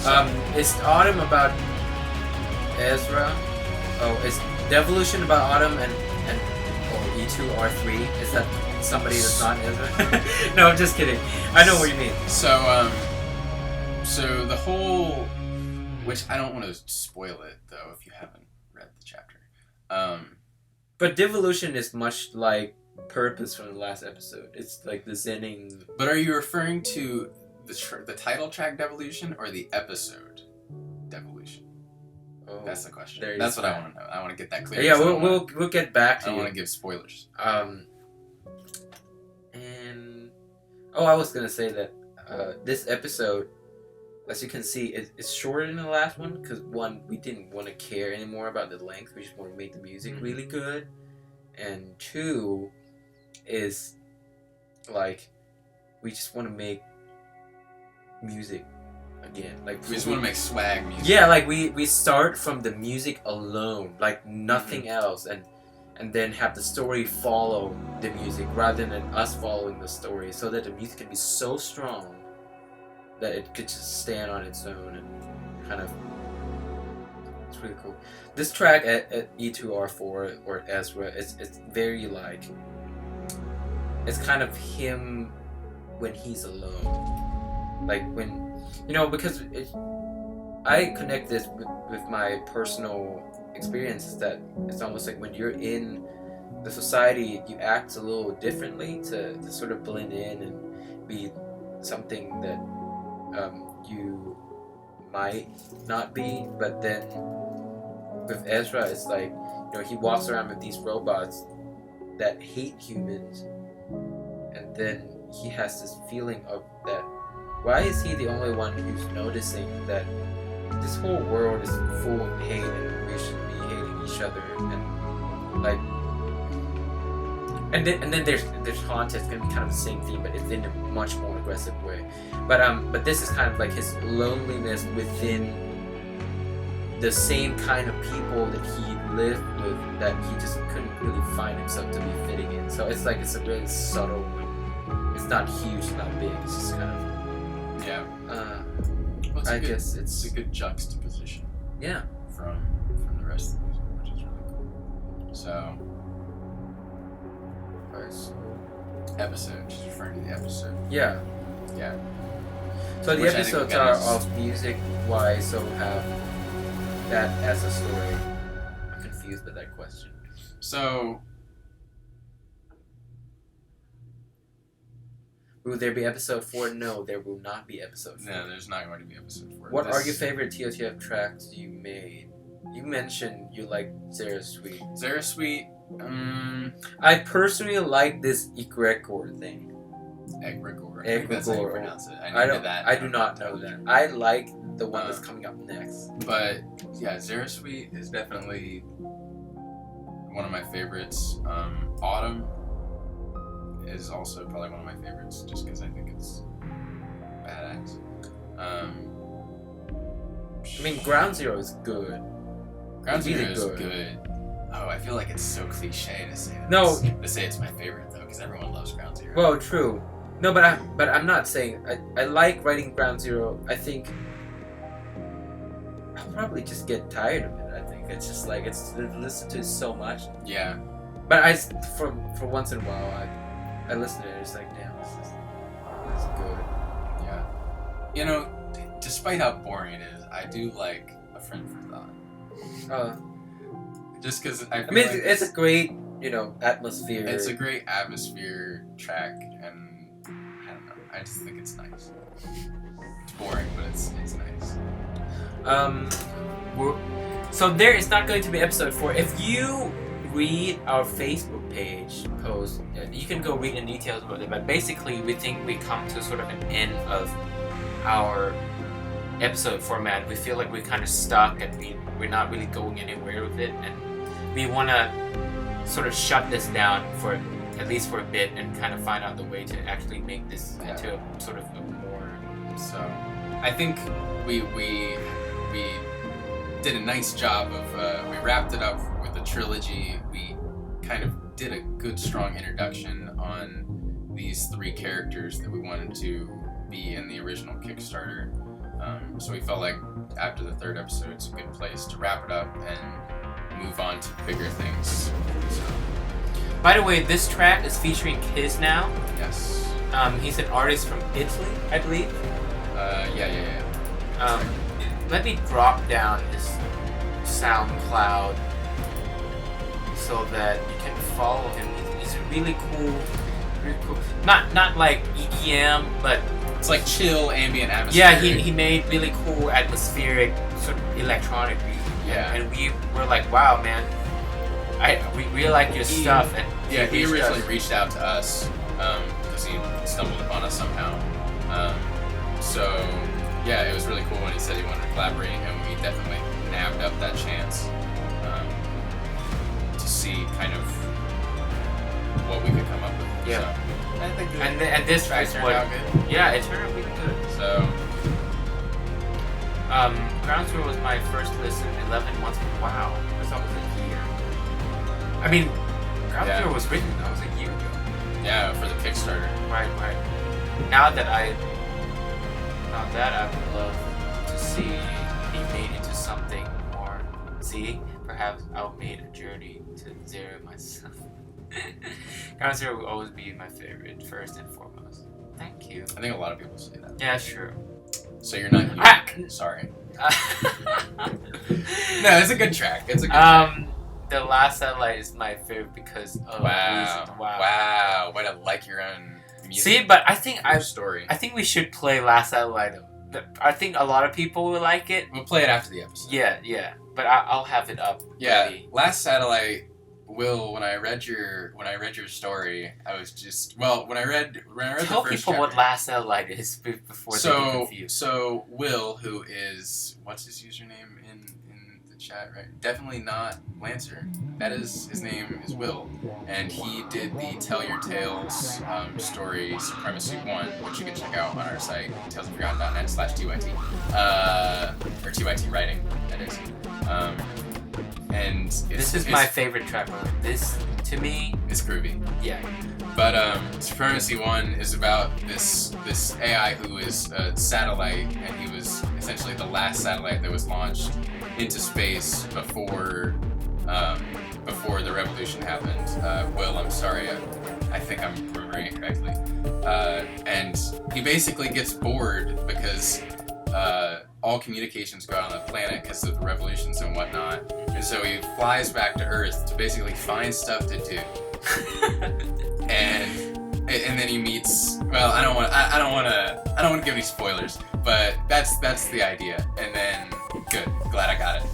on. Is Autumn about Ezra? Oh, is Devolution about Autumn and E2R3? Is that somebody that's not Ezra? No, I'm just kidding. I know what you mean. So the whole, which I don't want to spoil it though if you haven't read the chapter. But Devolution is much like Purpose from the last episode. It's like the zenning. But are you referring to the title track Devolution or the episode Devolution? Oh, that's the question. That's what I want to know. I want to get that clear. Yeah, we'll get back to you. I don't want to give spoilers. And I was gonna say that this episode, as you can see, it's shorter than the last one because one, we didn't want to care anymore about the length. We just want to make the music really good, and 2 is like we just want to make music again. Like we just want to make swag music. Yeah, like we start from the music alone, like nothing else, and then have the story follow the music rather than us following the story, so that the music can be so strong that it could just stand on its own and kind of It's really cool. This track at E2R4 or Ezra, it's very like, it's kind of him when he's alone. Like when, because I connect this with my personal experiences, that it's almost like when you're in the society, you act a little differently to sort of blend in and be something that you might not be. But then with Ezra, it's like, he walks around with these robots that hate humans, and then he has this feeling of that, why is he the only one who's noticing that this whole world is full of hate and we should be hating each other, and like, and then there's Haunt. It's gonna be kind of the same theme, but it's in a much more aggressive way. But this is kind of like his loneliness within the same kind of people that he lived with, that he just couldn't really find himself to be fitting in. So it's like, it's a really subtle one. It's not huge, it's not big. It's just kind of, yeah. Well, I guess it's a good juxtaposition. Yeah. From the rest of the music, which is really cool. So. Episode, just referring to the episode. Yeah. Yeah. So the episodes are of music-wise, so have that as a story. I'm confused by that question. So, will there be episode 4? No, there will not be episode 4. No, there's not going to be episode 4. What are your favorite TOTF tracks you made? You mentioned you like Zara Sweet. Zara Sweet. I personally like this egregore thing. Egregore. Egregore. That's how you pronounce it. I do not know that. I like the one that's coming up next. But yeah, Zara Sweet is definitely one of my favorites. Autumn is also probably one of my favorites, just because I think it's badass. I mean, Ground Zero is good. Ground Zero is good. Oh, I feel like it's so cliche to say that. No. To say it's my favorite though, because everyone loves Ground Zero. Well, true. No, but I'm not saying I like writing Ground Zero. I think I'll probably just get tired of it. I think it's just like it's listened to so much. Yeah. But for once in a while I listen to it. It's like, damn, this is good. Yeah. Despite how boring it is, I do like A Friend for Thought. Just because I mean, like it's a great, atmosphere. It's a great atmosphere track, and I don't know. I just think it's nice. It's boring, but it's nice. So there is not going to be episode 4. If you read our Facebook page post, you can go read in details about it. But basically, we think we come to sort of an end of our episode format. We feel like we're kind of stuck, and we're not really going anywhere with it, and we want to sort of shut this down for at least for a bit and kind of find out the way to actually make this into a sort of a more. So I think we did a nice job of we wrapped it up with a trilogy. We kind of did a good strong introduction on these 3 characters that we wanted to be in the original Kickstarter. So we felt like after the 3rd episode, it's a good place to wrap it up and move on to bigger things. So. By the way, this track is featuring Kiz now. Yes. He's an artist from Italy, I believe. Yeah. Let me drop down his SoundCloud so that you can follow him. He's really cool. Not like EDM, but it's like chill ambient atmosphere. Yeah, he made really cool atmospheric sort of electronic music. Yeah. And we were like, wow, man, we really like your stuff. And he originally reached out to us because he stumbled upon us somehow. So yeah, it was really cool when he said he wanted to collaborate, and we definitely nabbed up that chance to see kind of what we could come up with. Yeah. So, I think and this track turned out good. Yeah, it turned out really good. So Ground Zero was my first listen 11 months ago. Wow, that's almost a year. I mean, Ground Zero was written almost a year ago. Yeah, for the Kickstarter. Right. Now that I would love to see it made into something more See, perhaps I'll make a journey to zero myself. Ground Zero will always be my favorite, first and foremost. Thank you. I think a lot of people say that. Yeah, sure. So you're not unique. Sorry. No, it's a good track. It's a good track. The Last Satellite is my favorite because of reason. Wow. Way to like your own music. See, but I think story. I think we should play Last Satellite. I think a lot of people will like it. We'll play it after the episode. Yeah. But I'll have it up. Yeah. Ready. Last Satellite. Will, when I read your story, I was just when I read Tell the first chapter. Tell people what Last Satellite is before they get confused. So Will, who is what's his username in the chat, right? Definitely not Lancer. That is his name is Will, and he did the Tell Your Tales story Supremacy 1, which you can check out on our site talesofforgotten.net/TYT or TYT writing. That is. And this is my favorite track. This, to me, is groovy. Yeah. But Supremacy 1 is about this AI who is a satellite, and he was essentially the last satellite that was launched into space before the revolution happened. Will, I'm sorry, I think I'm remembering it correctly. And he basically gets bored because all communications go out on the planet because of the revolutions and whatnot, and so he flies back to Earth to basically find stuff to do. and then he meets. Well, I don't want to give any spoilers, but that's the idea. And then good, glad I got it.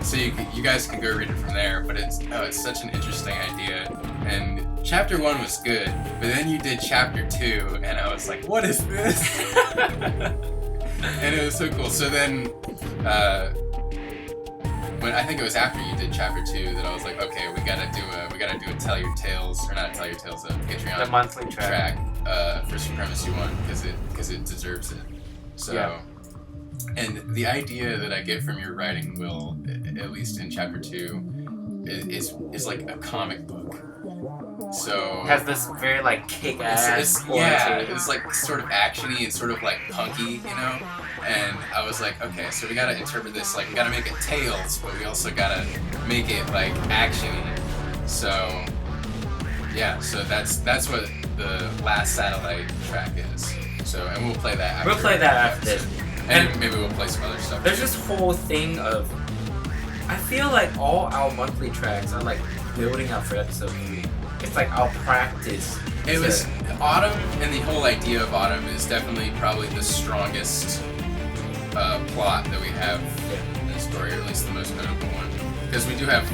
So you guys can go read it from there. But it's such an interesting idea. And chapter 1 was good, but then you did chapter 2, and I was like, what is this? And it was so cool. So then, when I think it was after you did chapter 2 that I was like, okay, we gotta do a Tell Your Tales, or not Tell Your Tales, a Patreon, the monthly track for Supremacy 1 because it deserves it. So, yeah. And the idea that I get from your writing, Will, at least in chapter 2, is like a comic book. So it has this very like kick-ass quality. It's like sort of actiony and sort of like punky, you know. And I was like, okay, so we gotta interpret this like we gotta make it Tales, but we also gotta make it like actiony. So yeah, so that's what the Last Satellite track is. So and we'll play that. We'll play that after this, and maybe we'll play some other stuff. There's this whole thing of I feel like all our monthly tracks are like building up for episode 3. It's like I'll practice. It was Autumn, and the whole idea of Autumn is definitely probably the strongest plot that we have in the story, or at least the most notable one. Because we do have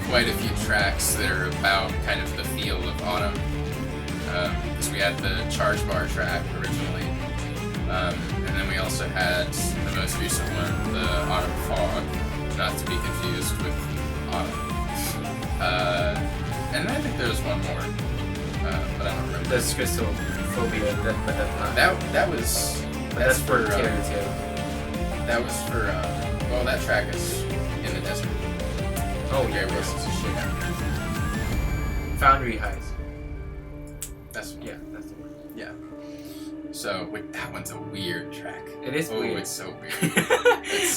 quite a few tracks that are about kind of the feel of Autumn. Because we had the Charge Bar track originally, and then we also had the most recent one, the Autumn Fog, not to be confused with Autumn. And I think there was one more, but I don't remember. That's Crystal Phobia, but that's not. That's for Tear. That was for well, that track is in the desert. Oh yeah, this is shit. Foundry Highs. That's the one. That's the one. Yeah. So that one's a weird track. It is weird. Oh, it's so weird.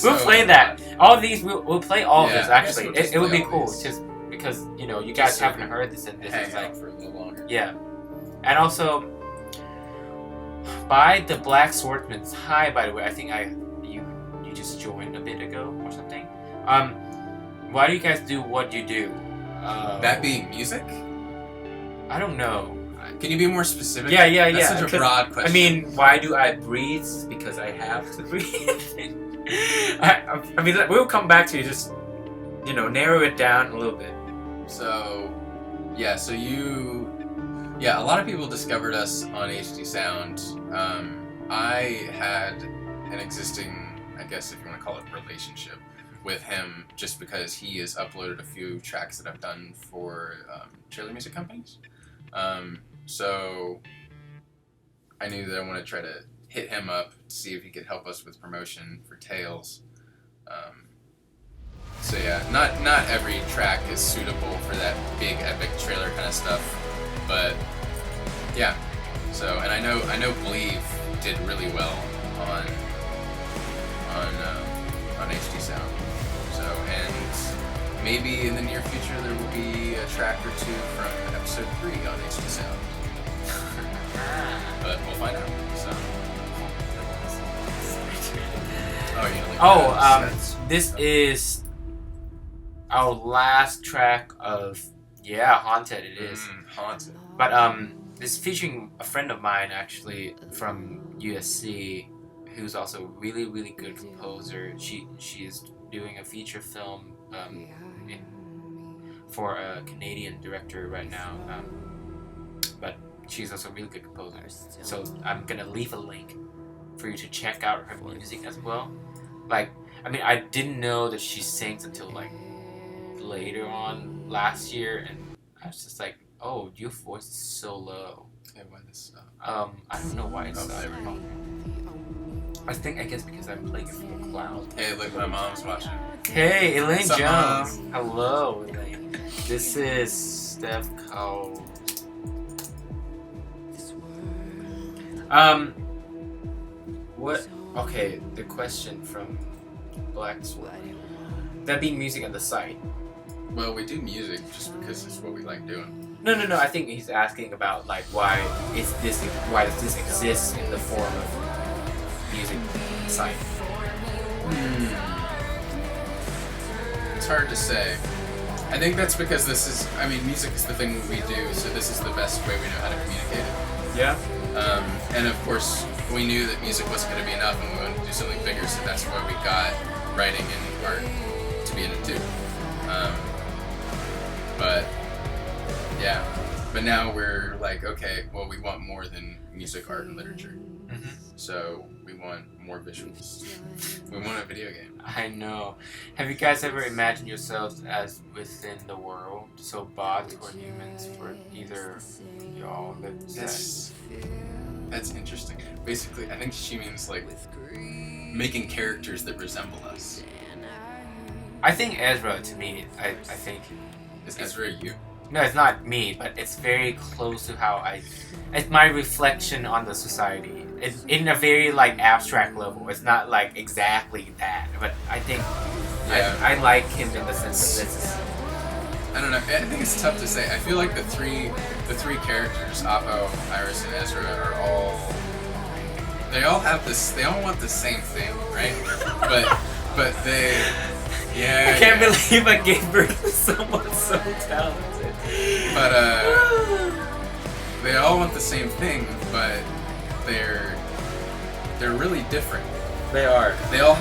We'll play that. All of these, we'll play all of this. Actually, it would be cool, just because you guys haven't heard this, and this is like for a little longer. Yeah, and also by the Black Swordsman's High. By the way, I think you just joined a bit ago or something. Why do you guys do what you do? That being music? I don't know. Can you be more specific? Yeah. That's such a broad question. I mean, why do I breathe? Because I have to breathe. I mean, we'll come back to you. Just narrow it down a little bit. So, yeah. So a lot of people discovered us on HD Sound. I had an existing, I guess if you want to call it, relationship with him, just because he has uploaded a few tracks that I've done for trailer music companies. So I knew that I wanted to try to hit him up to see if he could help us with promotion for Tales. So yeah, not every track is suitable for that big epic trailer kind of stuff, but yeah. So and I know Believe did really well on HD Sound. So, and maybe in the near future there will be a track or two from episode 3 on HD Sound. But we'll find out. So. This is our last track of Haunted. It is Haunted. But this is featuring a friend of mine actually from USC, who's also a really, really good composer. She is doing a feature film for a Canadian director right now, but she's also a really good composer. So I'm gonna leave a link for you to check out her music as well. Like, I mean, I didn't know that she sings until like later on last year, and I was just like, oh, your voice is so low. Yeah, why this? I don't know why it's so low. I guess because I'm playing it from a cloud. Hey, look, my mom's watching. Hey, Elaine What's up, Jones. Mom? Hello, Elaine. This is Steph Cole. What? Okay, the question from Black Swan. That being music on the site. Well, we do music just because it's what we like doing. No. I think he's asking about like why does this exist in the form of music site? It's hard to say. I think that's because music is the thing we do, so this is the best way we know how to communicate it. Yeah. And of course, we knew that music wasn't going to be enough, and we wanted to do something bigger, so that's why we got writing and art to be in it too. But now we're like, okay, well, we want more than music, art, and literature. Mm-hmm. So we want more visuals. We want a video game. I know. Have you guys ever imagined yourselves as within the world? So bots or humans, or either y'all live That's interesting. Basically, I think she means like making characters that resemble us. I think Ezra, to me, I think... Is Ezra you? No, it's not me, but it's very close to how it's my reflection on the society. It's in a very like abstract level. It's not like exactly that, but I think I like him in the sense that this is... I don't know. I think it's tough to say. I feel like the three characters, Appo, Iris, and Ezra, are they all have this. They all want the same thing, right? but they. Yeah. I can't believe I gave birth to someone so talented. But they all want the same thing, but they're really different. They are. They all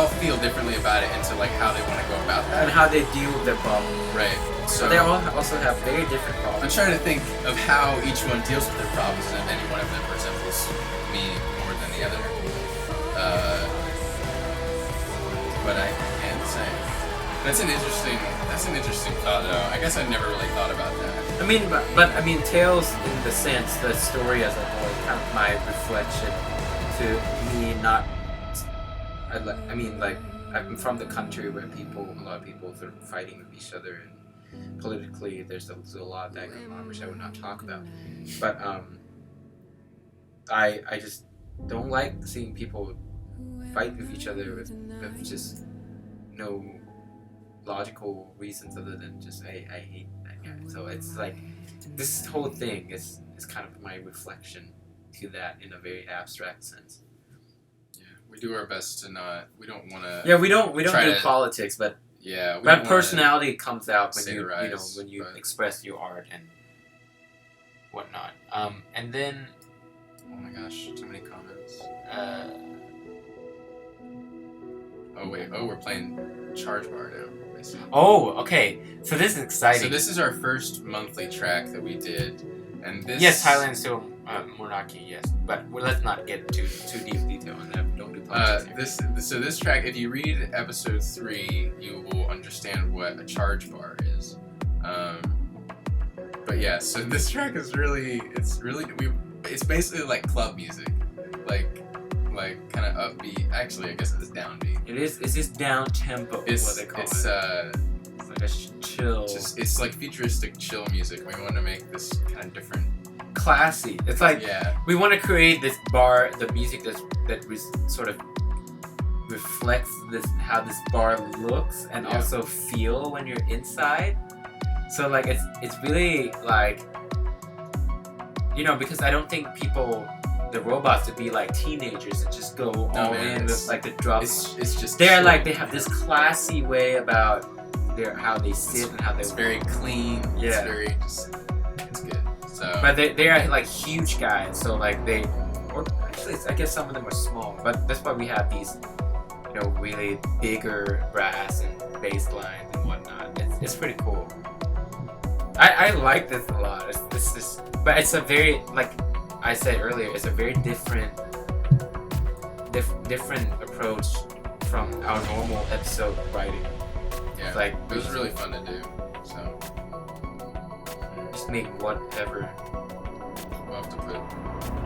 feel differently about it into like how they want to go about that and how they deal with their problems. Right. So they all also have very different problems. I'm trying to think of how each one deals with their problems, and any one of them resembles me more than the other. But I can't say. That's an interesting thought, though. I guess I never really thought about that. I mean, but I mean, Tales in the sense, the story as a whole, kind of my reflection to me. I'm from the country where a lot of people sort of fighting with each other, and politically, there's a lot of that going on, which I would not talk about. But I just don't like seeing people fight with each other with just no logical reasons other than just I hate that guy. So it's like this whole thing is kind of my reflection to that in a very abstract sense. Yeah, we do our best to not. We don't want to. Yeah, we don't do politics, but yeah, that personality comes out when when you express your art and whatnot. And then. Oh my gosh, too many comments. Oh wait, we're playing Charge Bar now. Oh, okay. So this is exciting. So this is our first monthly track that we did, and this. Yes, Thailand still monarchy. Yes, but let's not get too deep detail on that. Don't do politics here. This track, if you read episode 3, you will understand what a charge bar is. But yeah, so this track is it's basically like club music, like kind of upbeat. Actually, I guess it's downbeat. It is. It's just down tempo. It's what they call it's it. It's like a chill. It's like futuristic chill music. We want to make this kind of different, classy. It's like we want to create this bar, the music that sort of reflects how this bar looks and also feel when you're inside. So like it's really like, because I don't think the robots would be like teenagers that just go all in with like the drop. It's just they have this classy way about how they sit and how they. It's very clean. Yeah. It's very it's good. So. But they are like huge guys, so like or actually I guess some of them are small, but that's why we have these, really bigger brass and bass lines and whatnot. It's pretty cool. I like this a lot. But it's a very, like I said earlier, it's a very different approach from our normal episode writing. Yeah, it's like it was really fun to do. So just make whatever. We'll have to put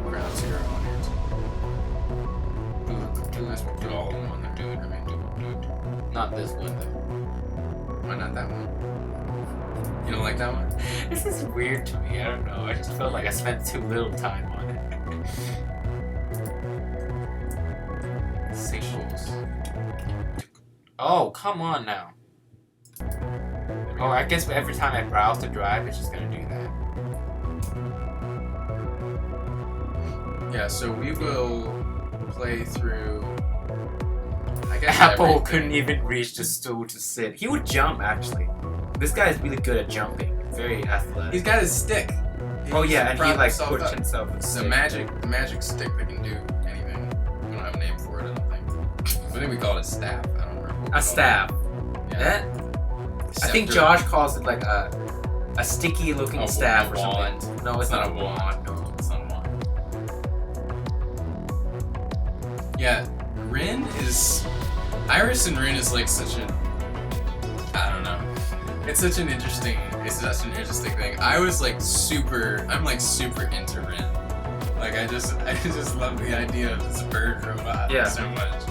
ground zero on here too. Unless we put all of them on there. Dude. Not this one though. Why not that one? You don't like that one? This is weird to me. I don't know. I just felt like I spent too little time on it. Singles. Oh, come on now. Oh, I guess every time I browse the drive, it's just gonna do that. Yeah, so we will play through. I guess Apple couldn't even reach the stool to sit. He would jump, actually. This guy is really good at jumping. Very athletic. He's got his stick. And he like pushed himself with the magic stick that can do anything. We don't have a name for it, I don't think. I think we call it a staff. I don't remember. A staff. Yeah. I think Josh calls it like a sticky looking staff or something. No, it's not a wand. No, it's not a wand. Yeah, Iris and Rin is like such a, I don't know. It's such an interesting thing. I'm like super into Rin. Like I just love the idea of this bird robot so much.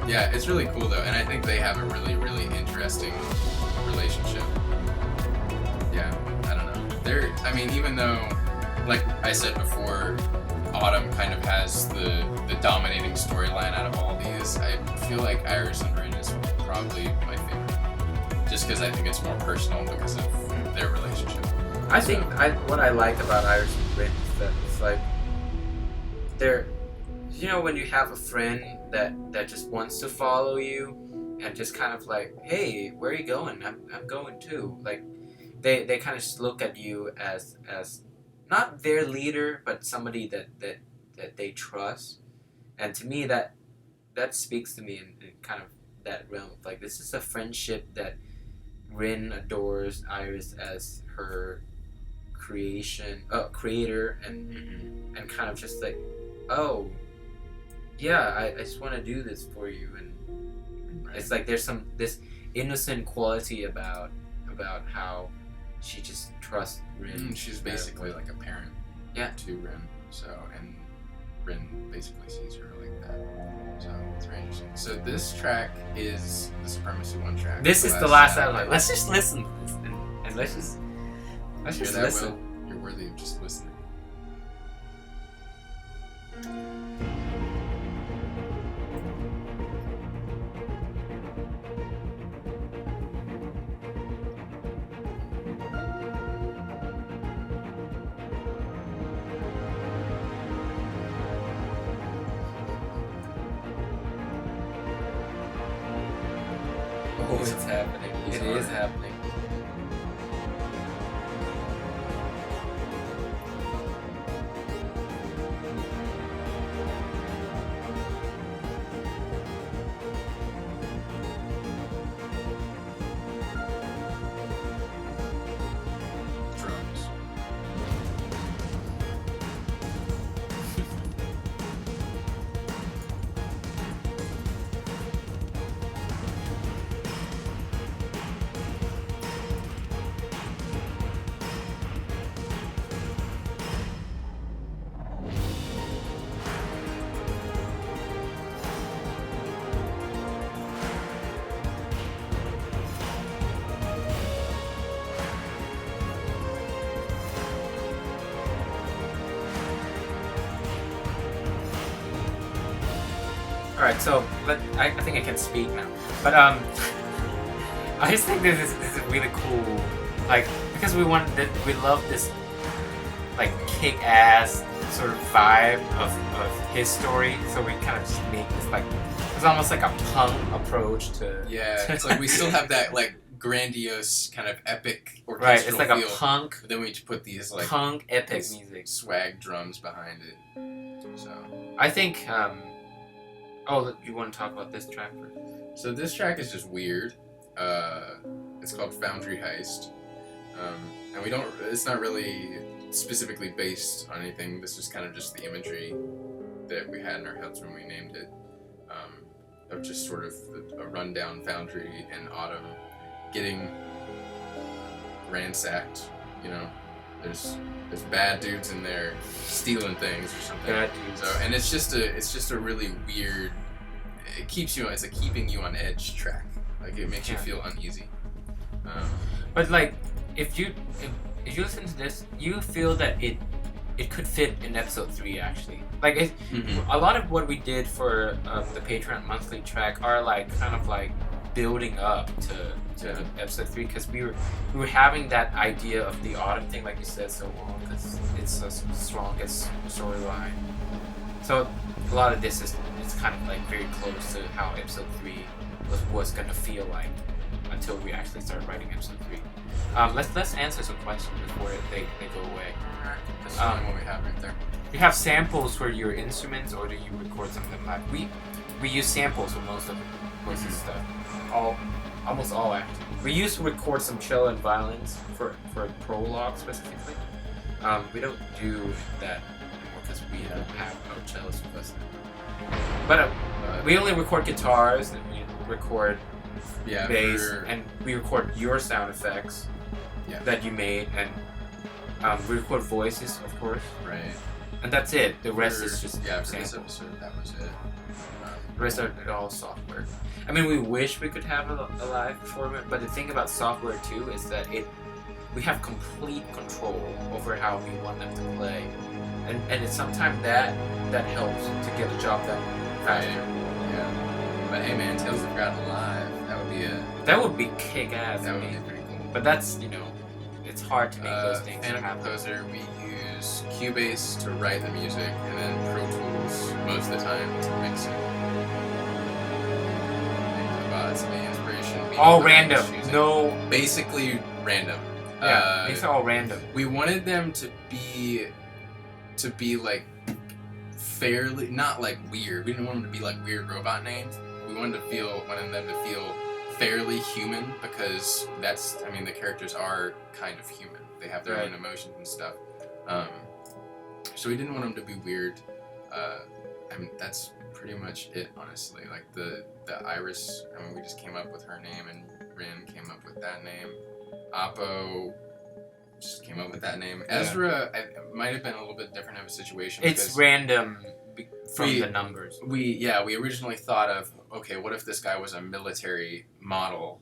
Yeah, it's really cool though, and I think they have a really, really interesting relationship. Yeah, I don't know. Even though, like I said before, Autumn kind of has the dominating storyline out of all these, I feel like Iris and Rin is probably my favorite. Just because I think it's more personal because of their relationship. I think what I like about Iris and Rin is that it's like they're, when you have a friend that just wants to follow you and just kind of like, hey, where are you going? I'm going too. Like they kind of just look at you as not their leader, but somebody that they trust. And to me, that speaks to me in kind of that realm. Like this is a friendship that Rin adores Iris as her creator, and kind of just like, oh, yeah, I just want to do this for you, and it's like there's this innocent quality about how she just trusts Rin. She's basically like a parent to Rin. So, and Rin basically sees her like that. So it's very interesting. So this track is the Supremacy 1 track. This is the last album. Like, let's just listen to this and let's just listen. Will, you're worthy of just listening. Oh, it's happening. It is happening. Drums. All right, so I think I can speak now. But I just think this is really cool, like because we love this like kick-ass sort of vibe of his story, so we kind of just make this like it's almost like a punk approach to it's like we still have that like grandiose kind of epic orchestral right. It's like feel, a punk. but then we put these like punk epic these music, swag drums behind it. So I think. Oh, you want to talk about this track first? So this track is just weird. It's called Foundry Heist, and we don't. It's not really specifically based on anything. This is kind of just the imagery that we had in our heads when we named it, of just sort of a rundown foundry in autumn, getting ransacked. You know, there's bad dudes in there stealing things or something. Bad dudes. So, and it's just a really weird. It keeps you. It's a keeping you on edge track. Like it makes you feel uneasy. But like, if you listen to this, you feel that it could fit in episode 3 actually. Like a lot of what we did for the Patreon monthly track are like kind of like building up to episode 3 because we were having that idea of the autumn thing, like you said, so long because it's the strongest storyline. So a lot of this is kind of like very close to how episode 3 was gonna feel like until we actually started writing episode 3. Let's answer some questions before they go away. That's what we have right there. You have samples for your instruments, or do you record some of them live? We use samples for most of the stuff. Almost all actually. We used to record some cello and violins for prologue specifically. We don't do that anymore because we don't have no cellos with us. But we only record guitars and we record bass and we record your sound effects that you made, and we record voices, of course. Right. And that's it. The rest is just for this episode, that was it. The rest are all software. I mean, we wish we could have a live performance, but the thing about software too is that we have complete control over how we want them to play, and it's sometimes that helps to get the job done faster. Right. Yeah. But hey, man, Tales of God Live. That would be kick ass. That would be pretty cool. But that's it's hard to make those things happen. Composer, we use Cubase to write the music, and then Pro Tools most of the time to mix it. The inspiration. All random. No. Basically random. Yeah, these are all random. We wanted them to be like fairly, not like weird. We didn't want them to be like weird robot names. We wanted them to feel fairly human because the characters are kind of human. They have their own emotions and stuff. So we didn't want them to be weird. That's pretty much it, honestly. Like the Iris, we just came up with her name, and Rin came up with that name. Apo just came up with that name. Ezra might have been a little bit different of a situation. It's random from the numbers. We originally thought of, okay, what if this guy was a military model,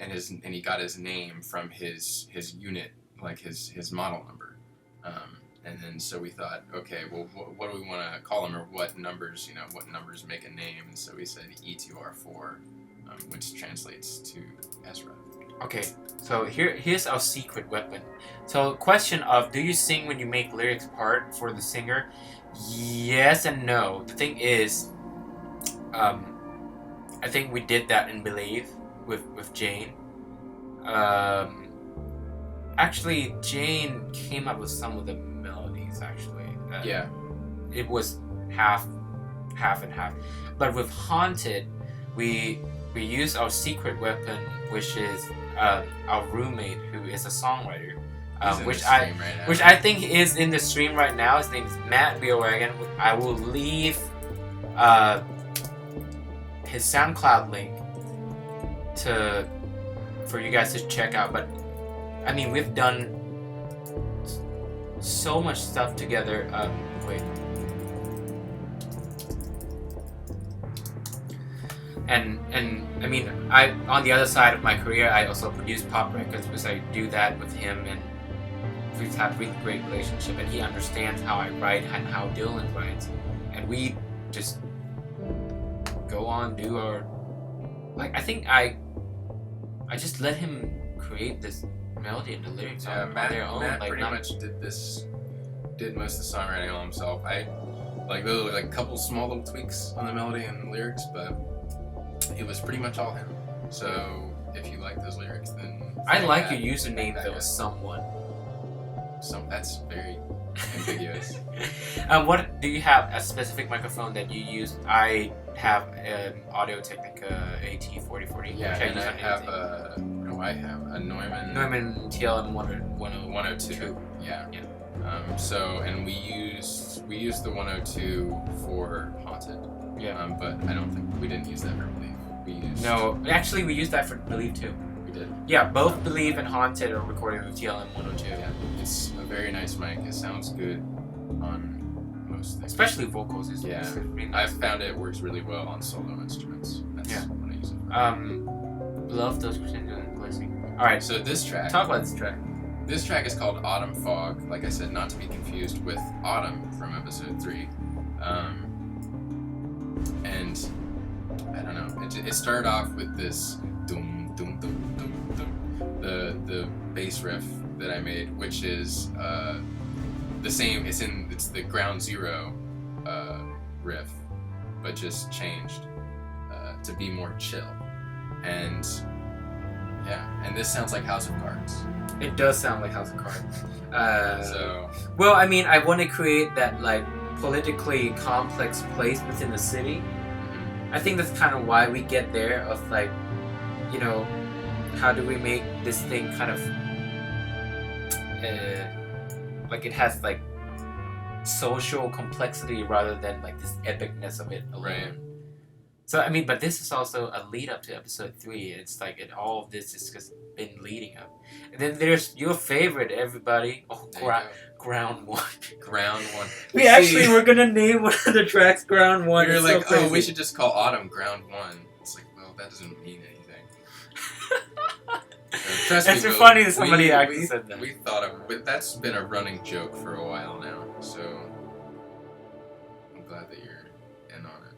and he got his name from his unit, like his model number, and then so we thought, okay, well, what do we want to call him, or what numbers make a name? And so we said E2R4, which translates to Ezra. Okay, so here's our secret weapon. So question of, do you sing when you make lyrics part for the singer? Yes and no. The thing is, I think we did that in Believe with Jane. Actually, Jane came up with some of the melodies, actually. It was half and half. But with Haunted, we use our secret weapon, which is our roommate, who is a songwriter, which I think is in the stream right now. His name is Matt Beerwagon. I will leave his SoundCloud link for you guys to check out. But I mean, we've done so much stuff together. And I mean, on the other side of my career, I also produce pop records because I do that with him, and we've had a really great relationship, and he understands how I write and how Dylan writes, and we just go on, do our... Like, I think I just let him create this melody and the lyrics on their own. Matt like, pretty much did most of the songwriting all himself. I like there were like a couple small little tweaks on the melody and lyrics, but it was pretty much all him. So if you like those lyrics, then I like your username though, someone. That's very ambiguous. What do you have a specific microphone that you use? I have an Audio Technica AT4040. Yeah, and I have a Neumann TLM 102. Yeah. So and we used the 102 for Haunted. Yeah. But I don't think we didn't use that for Believe. Actually we used that for Believe too. We did. Yeah, both Believe and Haunted are recorded with TLM 102. Yeah, it's a very nice mic. It sounds good on most things. Especially vocals. I've found it works really well on solo instruments. That's what I use it for. Love those crescendo and blessing. Alright, so this track. Talk about this track. This track is called Autumn Fog, like I said, not to be confused with Autumn from episode 3. And I don't know, it started off with this doom doom doom doom doom, the bass riff that I made, which is the same. It's the Ground Zero riff, but just changed to be more chill. And this sounds like House of Cards. It does sound like House of Cards. Well, I mean, I want to create that like politically complex place within the city. I think that's kind of why we get there. Of like, you know, how do we make this thing kind of like it has like social complexity rather than like this epicness of it alone. Right. So I mean, but this is also a lead up to episode 3. It's like all of this has just been leading up. And then there's your favorite, everybody. Oh, Ground 1. Ground 1. We actually were gonna name one of the tracks Ground 1. We were like, oh, we should just call Autumn Ground 1. It's like, well, that doesn't mean anything. Trust me, it's funny that somebody actually said that. We thought of it. That's been a running joke for a while now. So I'm glad that you're in on it.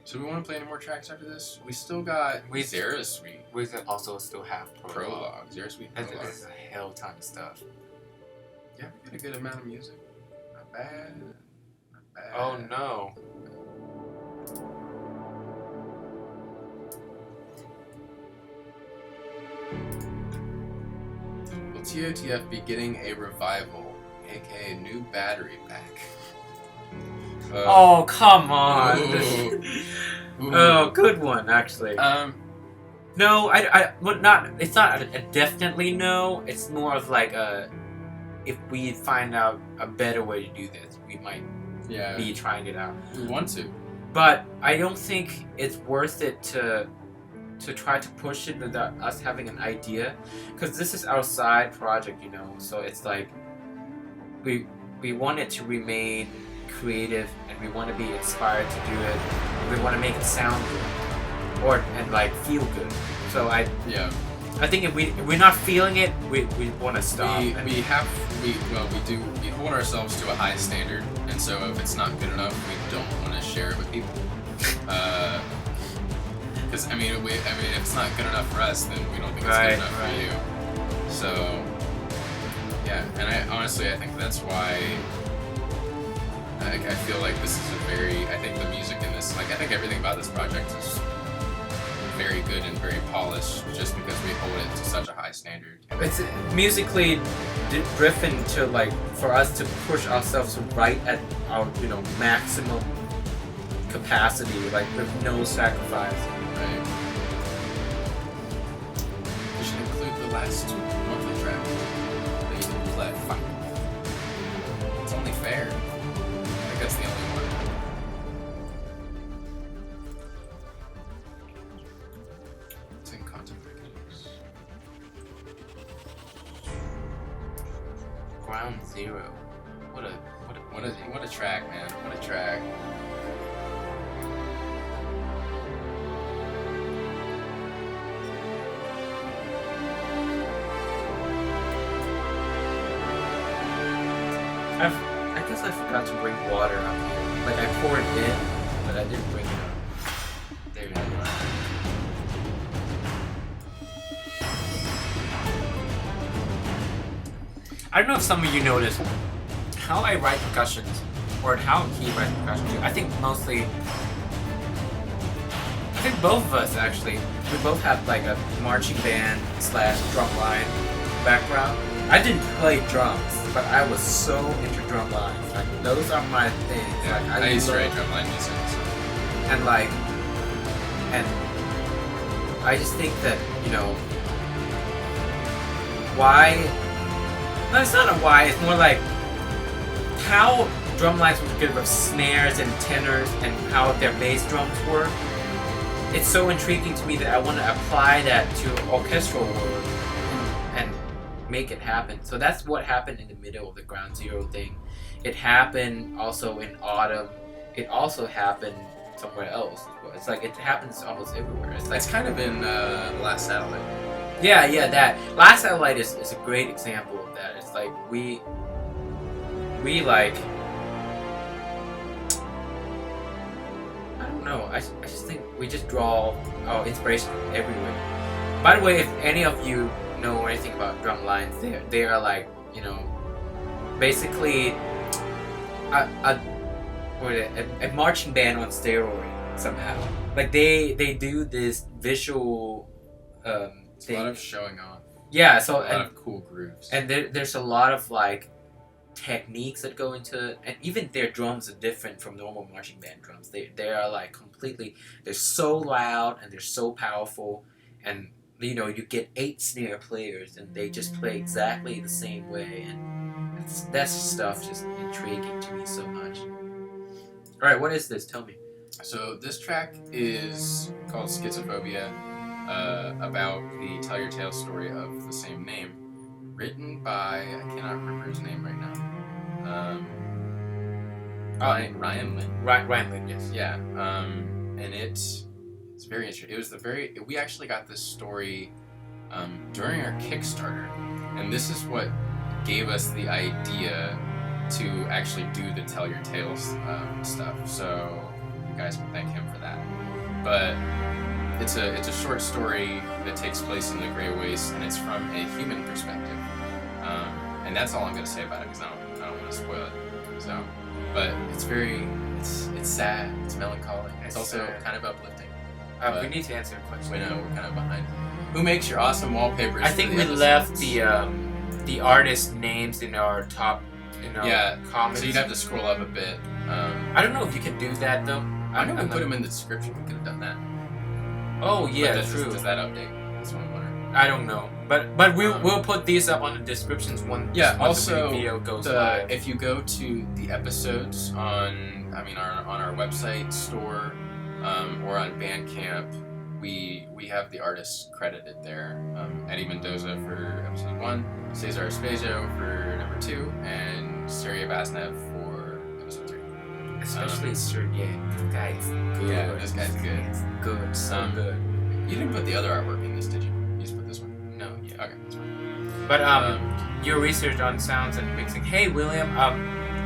So we want to play any more tracks after this? We still got Zara Suite. We also still have Prologue. Zara Suite. Prologue. This is a hell ton of stuff. Yeah, we got a good amount of music. Not bad. Not bad. Oh no. Will TOTF be getting a revival, aka new battery pack? Oh, come on. Ooh. Oh, good one, actually. No, it's not a definitely no. It's more of like if we find out a better way to do this, we might be trying it out. We want to. But I don't think it's worth it to try to push it without us having an idea. Because this is our side project, you know. So it's like we want it to remain creative, and we want to be inspired to do it. We want to make it sound good, and like feel good. So I think if we're not feeling it, we want to stop. We hold ourselves to a high standard, and so if it's not good enough, we don't want to share it with people. Because I mean, if it's not good enough for us, then we don't think it's good enough for you. So and I think that's why. I feel like this is I think the music in this, I think everything about this project is very good and very polished, just because we hold it to such a high standard. It's musically driven to for us to push ourselves right at our maximum capacity, with no sacrifice. Right. We should include the last monthly track. Let Fight. It's only fair. That's the only one. It's in contemplatives. Ground Zero. What a track, man. What a track. I guess I forgot to bring water up here. Like I poured it in, but I didn't bring it up. There you go. I don't know if some of you noticed how I write percussions, or how he writes percussions. I think both of us actually, we both have like a marching band / drumline background. I didn't play drums, but I was so into drum lines. Like those are my things. Yeah, like, I used to write drumline music. So. And I just think that, you know, why? No, it's not a why. It's more like how drum lines were good with snares and tenors and how their bass drums work. It's so intriguing to me that I want to apply that to orchestral work and make it happen. So that's what happened in the middle of the Ground Zero thing. It happened also in Autumn. It also happened somewhere else. It's like it happens almost everywhere. It's like it's kind of in Last Satellite. Yeah, that Last Satellite is a great example of that. It's like we like, I don't know. I just think we just draw our inspiration everywhere. By the way, if any of you know anything about drum lines, they are like, you know, basically a marching band on steroid somehow. Like they do this visual it's thing. A lot of showing off. Yeah, so a lot of cool grooves. And there's a lot of like techniques that go into it, and even their drums are different from normal marching band drums. They are like completely, they're so loud and they're so powerful, and you know, you get 8 snare players and they just play exactly the same way, and that's stuff just intriguing to me so much. Alright, what is this? Tell me. So this track is called Schizophobia, about the Tell Your Tale story of the same name, written by, I cannot remember his name right now. Ryan Lynn. Ryan Lynn, yes. Yeah. And it's very interesting. It was we actually got this story during our Kickstarter, and this is what gave us the idea to actually do the Tell Your Tales stuff. So you guys can thank him for that. But it's a short story that takes place in the Grey Waste, and it's from a human perspective. And that's all I'm going to say about it, because I don't want to spoil it. So, but it's sad. It's melancholic. It's also kind of uplifting. We need to answer a question. We know we're kind of behind. Who makes your awesome wallpapers? I think we left the artist names in our top comments. So you'd have to scroll up a bit. I don't know if you can do that though. I know we put them in the description. We could have done that. Oh yeah, true. Does that update? That's what I'm wondering. I don't know, but we'll put these up on the descriptions once the video goes live. If you go to the episodes on our website store or on Bandcamp, we have the artists credited there. Eddie Mendoza for episode 1, Cesar Espejo for number 2, and Sergei Vasnev for episode 3. Especially Sergei. This guy is good. Yeah, this guy's good. Good, so good. You didn't put the other artwork in this, did you? You just put this one? No, yeah. Okay, that's fine. But your research on sounds and mixing. Hey, William,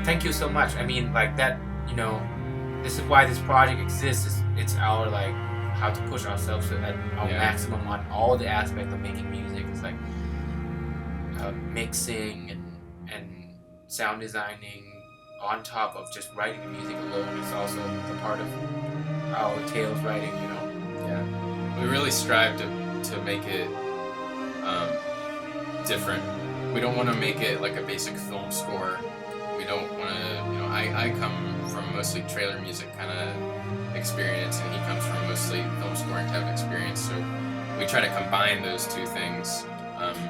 thank you so much. I mean, like that, you know, this is why this project exists. It's our, like, how to push ourselves at our maximum on all the aspects of making music. It's like mixing and sound designing on top of just writing the music alone. It's also a part of our tales writing, you know. Yeah. We really strive to make it different. We don't want to make it like a basic film score. We don't want to, you know, I come from mostly trailer music kind of experience, and he comes from mostly film scoring type of experience, so we try to combine those two things.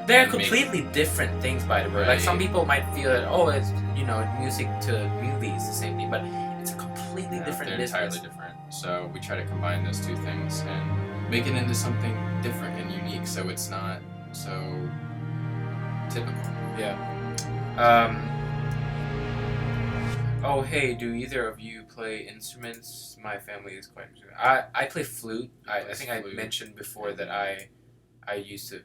They're completely different things, by the way. Right. Like some people might feel that, oh, it's, you know, music to movies, the same thing, but it's a completely different business. They're entirely different. So we try to combine those two things and make it into something different and unique, so it's not so typical. Yeah. Oh, hey, do either of you play instruments? My family is quite... I play flute. I think I mentioned before that I used to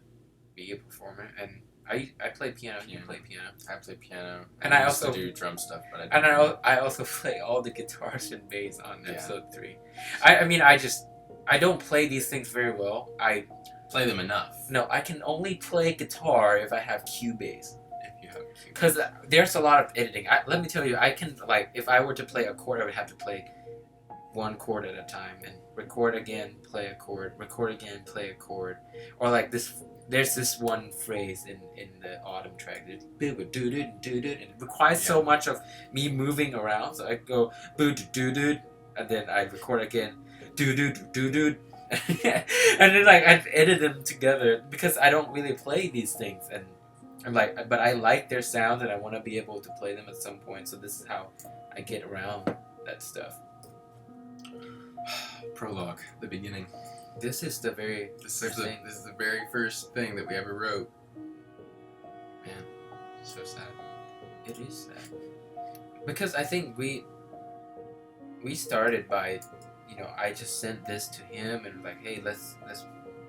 be a performer, and I play piano. You play piano. I play piano. And I used also to do drum stuff, but I also play all the guitars and bass on episode 3. I don't play these things very well. I play them enough. No, I can only play guitar if I have Cubase. If you have Cubase. Because there's a lot of editing. Let me tell you, I can, like, if I were to play a chord, I would have to play one chord at a time and record again, play a chord, record again, play a chord. Or like this, there's this one phrase in the Autumn track. And it requires so much of me moving around. So I go boo-doo-doo-doo, and then I record again, do-do-do-do-do. And then like I edit them together because I don't really play these things, and I'm like, but I like their sound and I want to be able to play them at some point. So this is how I get around that stuff. Prologue, the beginning. This is the very This is the very first thing that we ever wrote. Man, so sad. It is sad because I think we started by, you know, I just sent this to him and like, hey, let's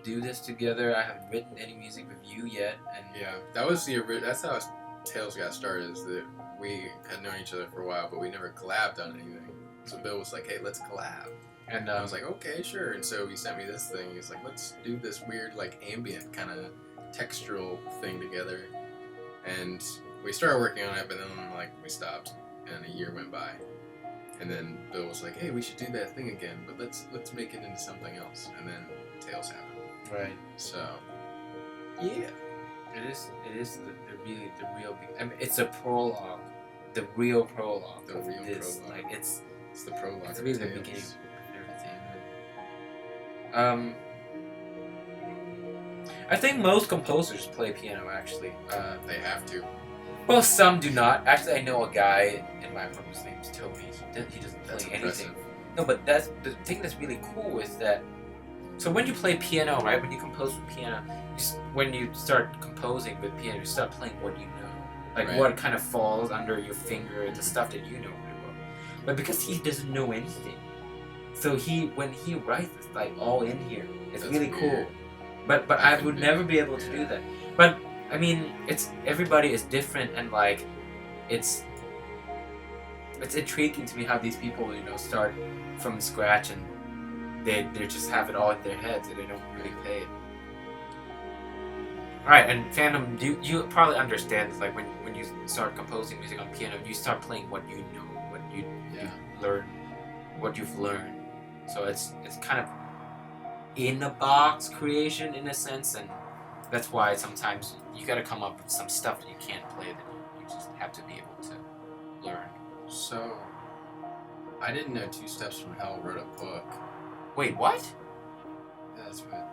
do this together. I haven't written any music with you yet, and yeah, that's how Tales got started. Is that we had known each other for a while, but we never collabed on anything. So Bill was like, hey, let's collab. And I was like, okay, sure. And so he sent me this thing. He's like, let's do this weird, like, ambient kind of textural thing together. And we started working on it, but then, like, we stopped. And a year went by. And then Bill was like, hey, we should do that thing again, but let's make it into something else. And then Tales happened. right. So, yeah. It is the real. I mean, it's a prologue, the real prologue. The real this. prologue. Like it's the prologue. It's really the beginning of everything. I think most composers play piano. Actually, they have to. Well, some do not. Actually, I know a guy in my room. His name's Tony. He doesn't play anything. Impressive. No, but that's the thing that's really cool is that. So when you play piano, right? When you compose with piano, when you start composing with piano, you start playing what you know, like right. what kind of falls under your finger, the stuff that you know really well. But because he doesn't know anything, so when he writes, it's like all in here. It's that's really weird. Cool. But I would never be able to do that. But I mean, everybody is different, and like it's intriguing to me how these people, you know, start from scratch and they just have it all in their heads and they don't really pay it. Alright, and Phantom, you probably understand this, like when you start composing music on piano, you start playing what you know, what you learn, what you've learned. So it's kind of in a box creation in a sense, and that's why sometimes you gotta come up with some stuff that you can't play that you just have to be able to learn. So, I didn't know Two Steps from Hell wrote a book. Wait, what? That's what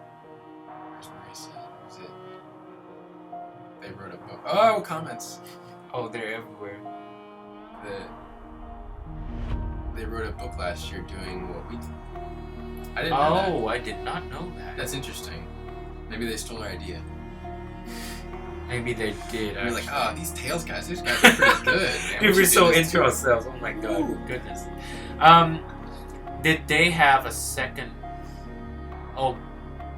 Rosemary said. Was it? They wrote a book. Oh, comments. Oh, they're everywhere. They wrote a book last year doing what we did. I didn't know that. Oh, I did not know that. That's interesting. Maybe they stole our idea. Maybe they did. We're like, oh, these Tales guys, these guys are pretty good. We were so into ourselves. Oh my god, goodness. Did they have a second? Oh,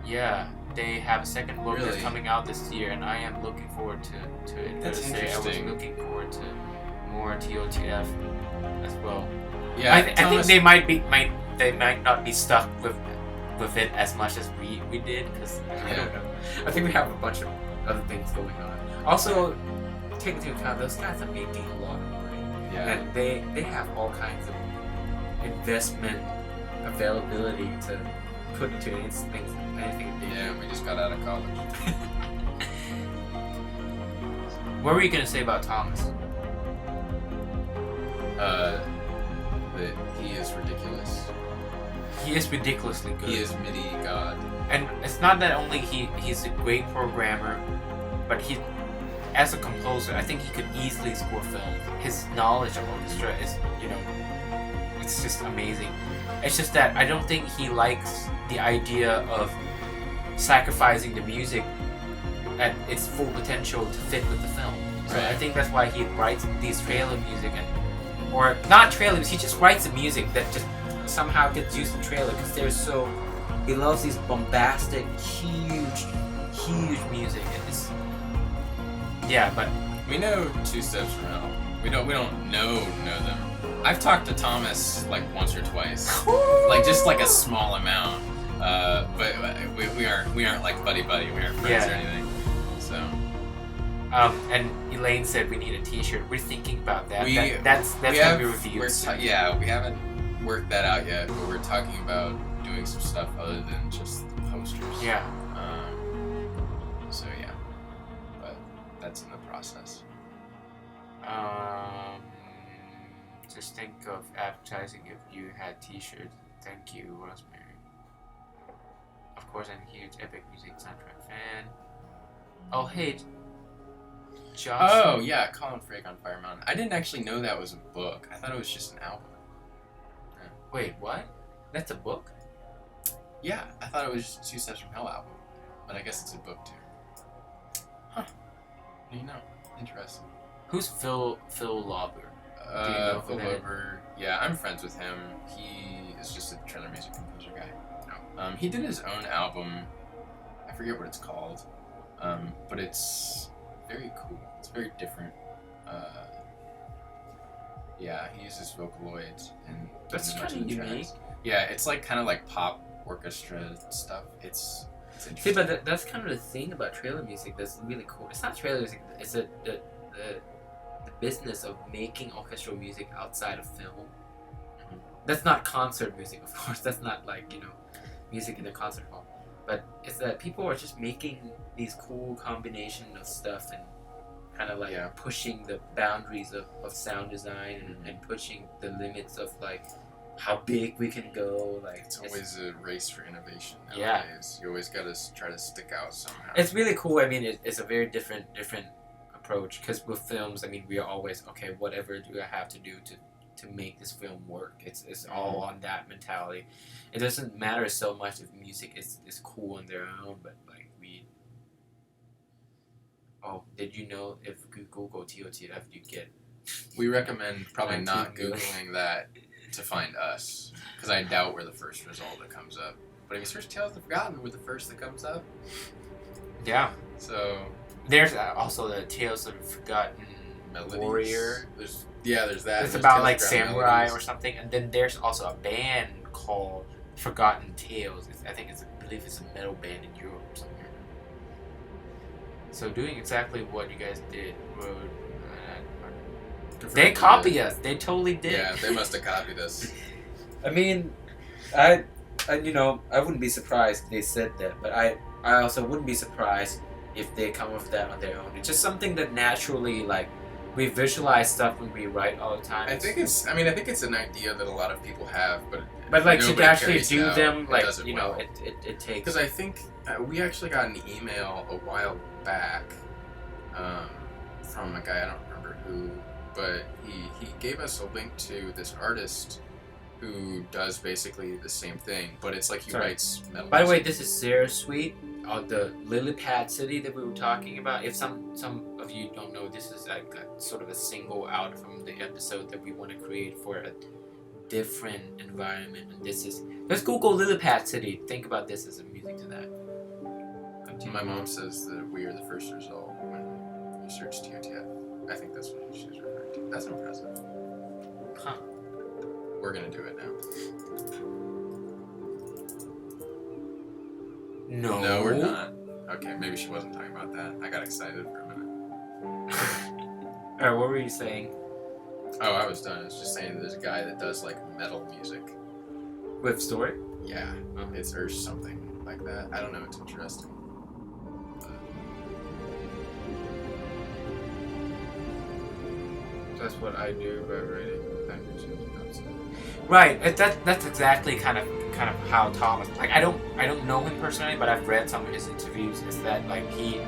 yeah, they have a second book that's coming out this year, and I am looking forward to it. That's interesting. I was looking forward to more TOTF as well. Yeah, I think they might not be stuck with it as much as we did, because I don't know. I think we have a bunch of other things going on. Also, take into account those guys are making a lot of money. Yeah. And they have all kinds of investment availability to put into anything they do. Yeah, we just got out of college. What were you gonna say about Thomas? That he is ridiculous. He is ridiculously good. He is MIDI god. And it's not that only he's a great programmer, but he, as a composer, I think he could easily score films. His knowledge of orchestra is, you know, it's just amazing. It's just that I don't think he likes the idea of sacrificing the music at its full potential to fit with the film. So I think that's why he writes these trailer music, or not trailers, he just writes the music that just somehow gets used in trailer because they're so. He loves these bombastic, huge music, and Yeah, but we know Two Steps from Hell. We don't know them. I've talked to Thomas like once or twice, like just like a small amount. But we aren't like buddy. We aren't friends or anything. So. And Elaine said we need a T-shirt. We're thinking about that. We that's gonna be reviewed. We haven't worked that out yet, but we're talking about doing some stuff other than just the posters. Yeah. So yeah, but that's in the process. Just think of advertising if you had T-shirts. Thank you, Rosemary. Of course, I'm a huge Epic Music soundtrack fan. Oh, hey, Josh. Oh yeah, Colin Frake on Fire Mountain. I didn't actually know that was a book. I thought it was just an album. Yeah. Wait, what? That's a book? Yeah, I thought it was just a Two Steps from Hell album, but I guess it's a book too. Huh? You know, interesting. Who's Phil Lauber? Do you know Phil Lauber. Yeah, I'm friends with him. He is just a trailer music composer guy. No. He did his own album. I forget what it's called, but it's very cool. It's very different. Yeah, he uses Vocaloids and that's kind of unique. Yeah, it's like kind of like pop orchestra stuff. It's interesting. See, but that's kind of the thing about trailer music that's really cool. It's not trailer music. It's the business of making orchestral music outside of film. Mm-hmm. That's not concert music, of course. That's not like music in a concert hall. But it's that people are just making these cool combination of stuff and kind of like pushing the boundaries of sound design and pushing the limits of like how big we can go. Like it's always a race for innovation nowadays. Yeah. You always gotta try to stick out somehow. It's really cool. I mean, it's a very different approach because with films, I mean, we are always whatever do I have to do to make this film work. It's all on that mentality. It doesn't matter so much if music is cool on their own, but like did you know if you Google TOTF you get? We recommend probably not Googling that to find us, because I doubt we're the first result that comes up. But if you search Tales of the Forgotten, we're the first that comes up. Yeah. So there's also the Tales of the Forgotten Melodies. Warrior. There's that. It's about like samurai or something, and then there's also a band called Forgotten Tales. I believe it's a metal band in Europe or somewhere. So doing exactly what you guys did, they copied us. They totally did. Yeah, they must have copied us. I mean, I wouldn't be surprised if they said that, but I also wouldn't be surprised if they come up with that on their own. It's just something that naturally, like, we visualize stuff when we write all the time. I think it's an idea that a lot of people have, but like to actually do them, like, it takes. Because I think we actually got an email a while back from a guy, I don't remember who, but he gave us a link to this artist who does basically the same thing, but it's like he writes metal. By the way, this is Sarah Sweet of the Lily Pad City that we were talking about. If some of you don't know, this is a sort of a single out from the episode that we want to create for a different environment. And let's Google Lily Pad City. Think about this as a music to that. Continue. My mom says that we are the first result when you search TOTF. I think that's what she's referring to. That's impressive. Huh. We're gonna do it now. No, we're not. Okay, maybe she wasn't talking about that. I got excited for a minute. Alright, what were you saying? Oh, I was done. I was just saying there's a guy that does like metal music. With story? Yeah, it's or something like that. I don't know. It's interesting. That's what I do by writing languages. Right. That's exactly kind of how Thomas. Like I don't know him personally, but I've read some of his interviews. Is that like he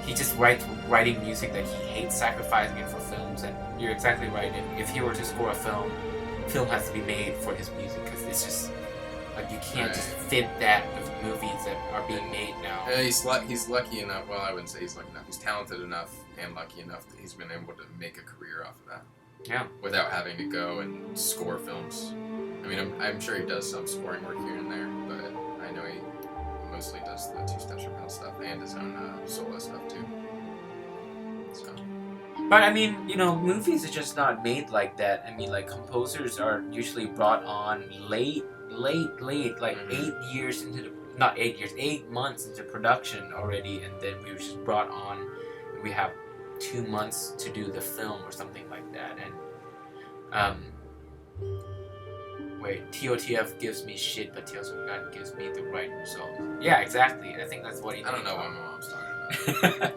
just writing music that he hates sacrificing it for films. And you're exactly right. If he were to score a film has to be made for his music because it's just like you can't just fit that with movies that are being made now. He's lucky enough. Well, I wouldn't say he's lucky enough. He's talented enough and lucky enough that he's been able to make a career off of that. Yeah. Without having to go and score films. I mean, I'm sure he does some scoring work here and there, but I know he mostly does the Two Steps from Hell stuff and his own solo stuff too. But I mean, you know, movies are just not made like that. I mean, like composers are usually brought on late, like 8 years into the not 8 years, 8 months into production already, and then we were just brought on. And we have 2 months to do the film or something like that, and wait, TOTF gives me shit, but Tales of Forgotten gives me the right result. Yeah, exactly. I think that's what he. I don't know what my mom's talking about.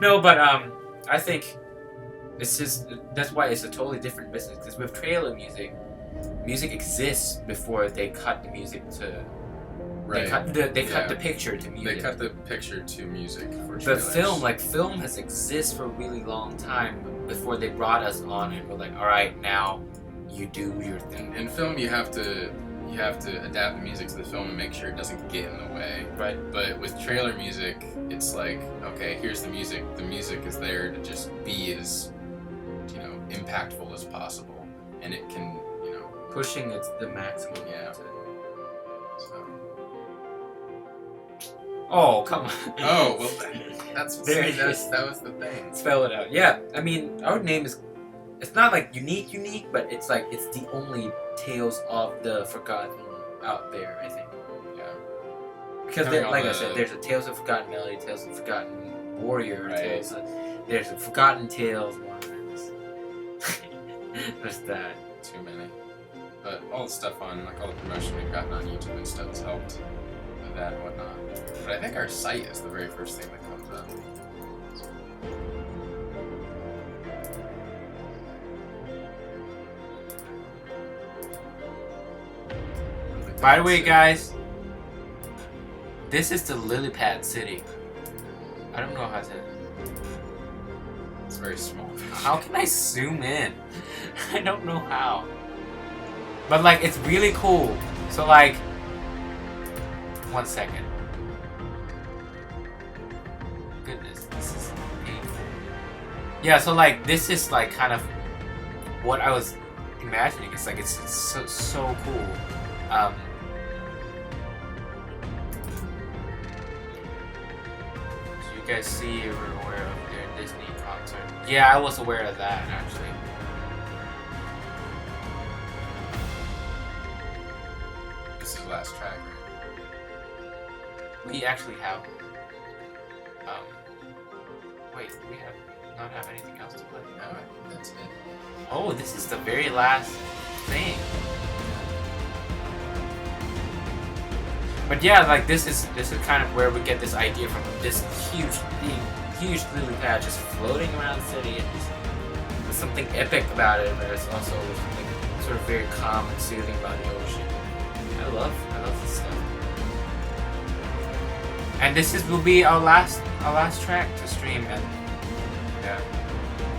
No, but I think it's just that's why it's a totally different business. Because with trailer music, music exists before they cut the music to. Right. They cut the picture to music. They cut the picture to music for the trailers. film has existed for a really long time before they brought us on and we're like, all right, now you do your thing. In film, you have to adapt the music to the film and make sure it doesn't get in the way. Right. But with trailer music, it's like, okay, here's the music. The music is there to just be as, you know, impactful as possible, and it can, you know, pushing it to the maximum. Yeah. So. Oh, come on. Oh, well, that was the thing. Spell it out. Yeah, I mean, our name is, it's not like unique, but it's like, it's the only Tales of the Forgotten out there, I think. Yeah. Because, like I said, there's a Tales of Forgotten Melody, Tales of Forgotten Warrior, right. There's a Forgotten Tales one. There's that. Too many. But all the stuff on, like all the promotion we've gotten on YouTube and stuff has helped with that and whatnot. But I think our site is the very first thing that comes up. By the way, guys, this is the lily pad city. I don't know how to. It's very small. How can I zoom in? I don't know how. But like, it's really cool. So like, 1 second. Goodness, this is painful. Yeah, so like, this is like kind of what I was imagining. It's like, it's so cool. So you guys see, you were aware of their Disney concert. Yeah, I was aware of that actually. This is the last track, right? We actually have. Wait, we have not have anything else to play. No, that's it. Oh, this is the very last thing. But yeah, like this is kind of where we get this idea from. This huge lily pad just floating around the city, and just, there's something epic about it, but it's also something sort of very calm and soothing about the ocean. I love this stuff. And this will be our last track to stream. And yeah,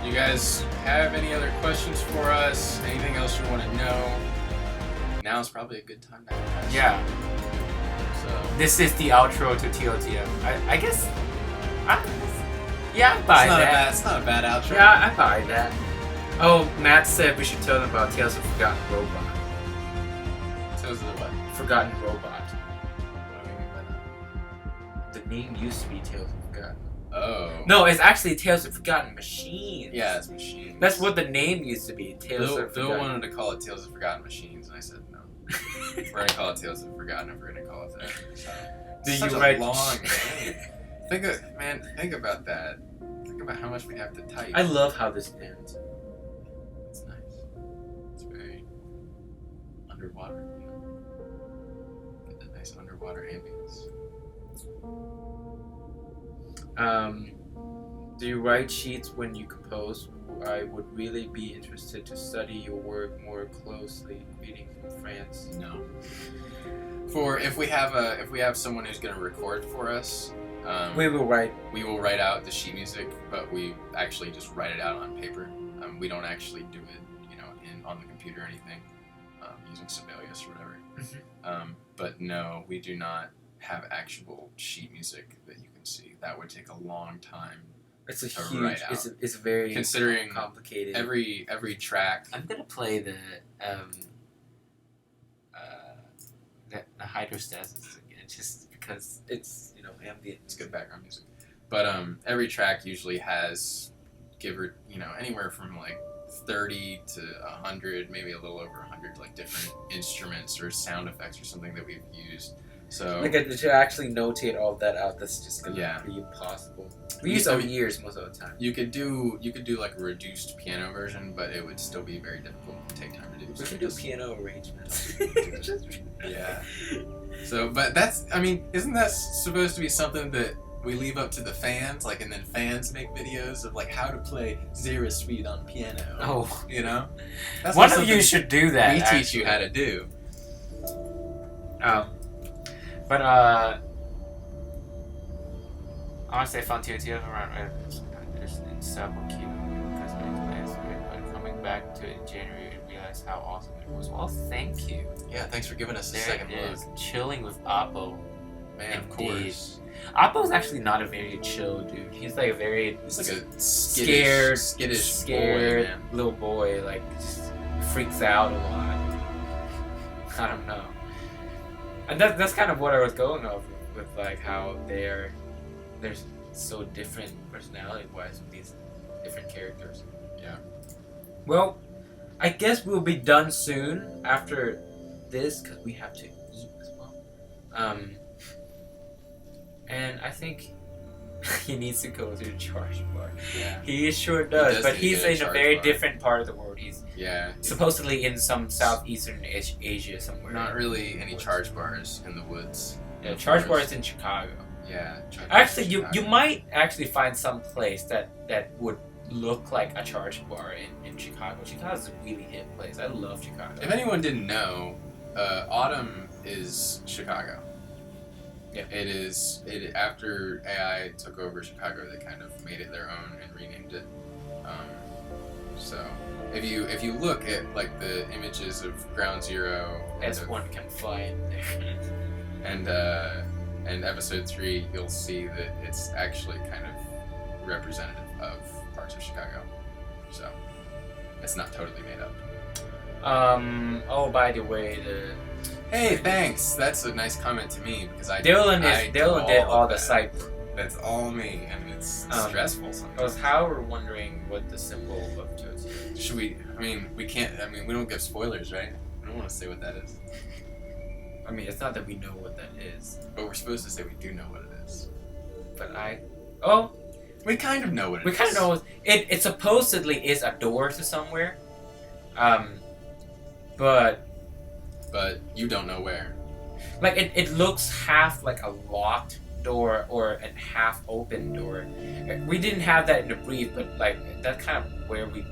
you guys have any other questions for us? Anything else you want to know? Now is probably a good time to ask. Yeah. So this is the outro to TOTF. I guess. Yeah, I buy that. It's not a bad outro. Yeah, I buy that. Oh, Matt said we should tell them about Tales of Forgotten Robot. Tales of the what? Forgotten Robot. What do you mean by that? The name used to be Tales of Forgotten. Oh. No, it's actually Tales of Forgotten Machines. Yeah, it's Machines. That's what the name used to be. Tales of Forgotten. Bill wanted to call it Tales of Forgotten Machines, and I said no. We're gonna call it Tales of Forgotten, and we're gonna call it that. So, Do such you a write long name. Think about that. Think about how much we have to type. I love how this ends. It's nice. It's very underwater, you know. Get that nice underwater ambience. Do you write sheets when you compose? I would really be interested to study your work more closely. Greeting from France. No. For if we have someone who's going to record for us, we will write out the sheet music, but we actually just write it out on paper. We don't actually do it, you know, on the computer or anything, using Sibelius or whatever. But no, we do not have actual sheet music that you can see. That would take a long time. It's a huge. It's very considering complicated. Every track. I'm gonna play the hydrostasis again, just because it's ambient. It's good background music. But every track usually has give her, anywhere from like 30 to 100, maybe a little over 100, like different instruments or sound effects or something that we've used. So like to actually notate all that out, that's just gonna be impossible. We use our ears most of the time. You could do like a reduced piano version, but it would still be very difficult and take time to do. We should do piano arrangements. Yeah. So, but isn't that supposed to be something that we leave up to the fans, like, and then fans make videos of like how to play Zero Suite on piano? Oh, That's one of you should do that. We teach you how to do. Oh, but I want to say fun too around there's in several key because I explained it, but coming back to it in January and realize how awesome it was. Well, thank you. Yeah, thanks for giving us a second look. Chilling with Oppo. Man, of course. Oppo's actually not a very chill dude. He's like a skittish boy, little boy. Like, just freaks out a lot. I don't know. And that's kind of what I was going off with like how they're so different personality-wise with these different characters. Yeah. Well, I guess we'll be done soon after this because we have to eat as well. And I think he needs to go to the charge bar. Yeah. He sure does, but he's in a very different part of the world. He's supposedly in some southeastern Asia somewhere. Not really any charge bars in the woods. Yeah, charge bar is in Chicago. Yeah. Actually, you might actually find some place that would look like a charge bar in Chicago. Chicago's a really hip place. I love Chicago. If anyone didn't know, Autumn is Chicago. Yeah. It is. After AI took over Chicago, they kind of made it their own and renamed it. So if you look at like the images of Ground Zero, S1 can fly in there. and Episode 3, you'll see that it's actually kind of representative of parts of Chicago. So it's not totally made up. Oh, by the way, Hey, thanks. That's a nice comment to me because Dylan did all the site work. That's all me, and it's stressful sometimes. I was, however, wondering what the symbol of Tootsie is. Should we? We can't. we don't give spoilers, right? I don't want to say what that is. It's not that we know what that is. But we're supposed to say we do know what it is. But we kind of know what it is. We kind of know it supposedly is a door to somewhere. But you don't know where. Like it looks half like a locked door or a half open door. We didn't have that in the brief, but like that's kind of where we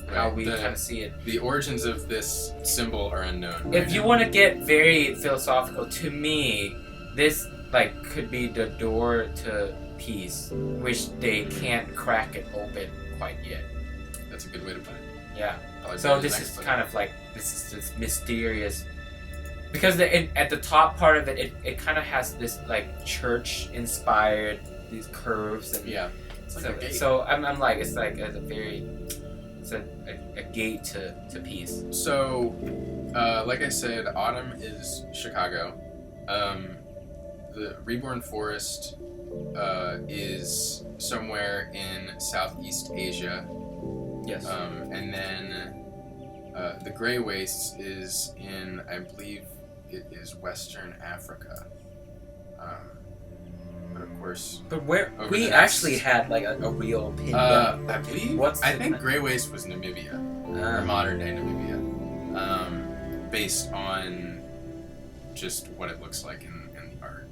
kind of see it. The origins of this symbol are unknown. If you want to get very philosophical, to me, this like could be the door to peace, which they can't crack it open quite yet. That's a good way to put it. Yeah. So this is kind of like this mysterious, because at the top part of it kind of has this like church inspired these curves and it's like a gate. So I'm like it's like a gate to peace. So like I said, Autumn is Chicago. The Reborn Forest is somewhere in Southeast Asia. Yes. And then the Grey Wastes is in, I believe it is Western Africa. But of course... But where... We actually had like a real pin down. I believe... I think Grey Waste was Namibia. Or modern day Namibia. Based on just what it looks like in the art.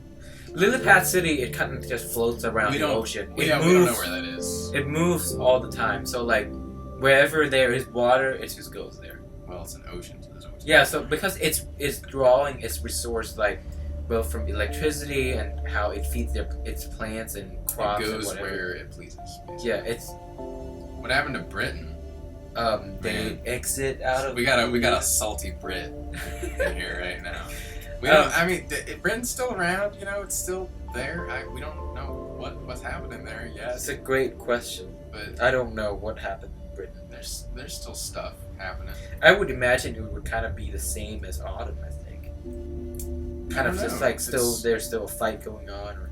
Lillipad City, it kind of just floats around the ocean. We don't know where that is. It moves all the time. So like, wherever there is water, it just goes there. Well, it's an ocean, so there's always water. So because it's drawing its resource like both from electricity and how it feeds its plants and crops. It goes and where it pleases. Basically. Yeah, it's. What happened to Britain? They exit out of. We got a salty Brit in here right now. We don't. Britain's still around. It's still there. We don't know what's happening there yet. It's a great question, but I don't know what happened in Britain. There's still stuff happening. I would imagine it would kind of be the same as Autumn. I think. Kind of just like there's still a fight going on.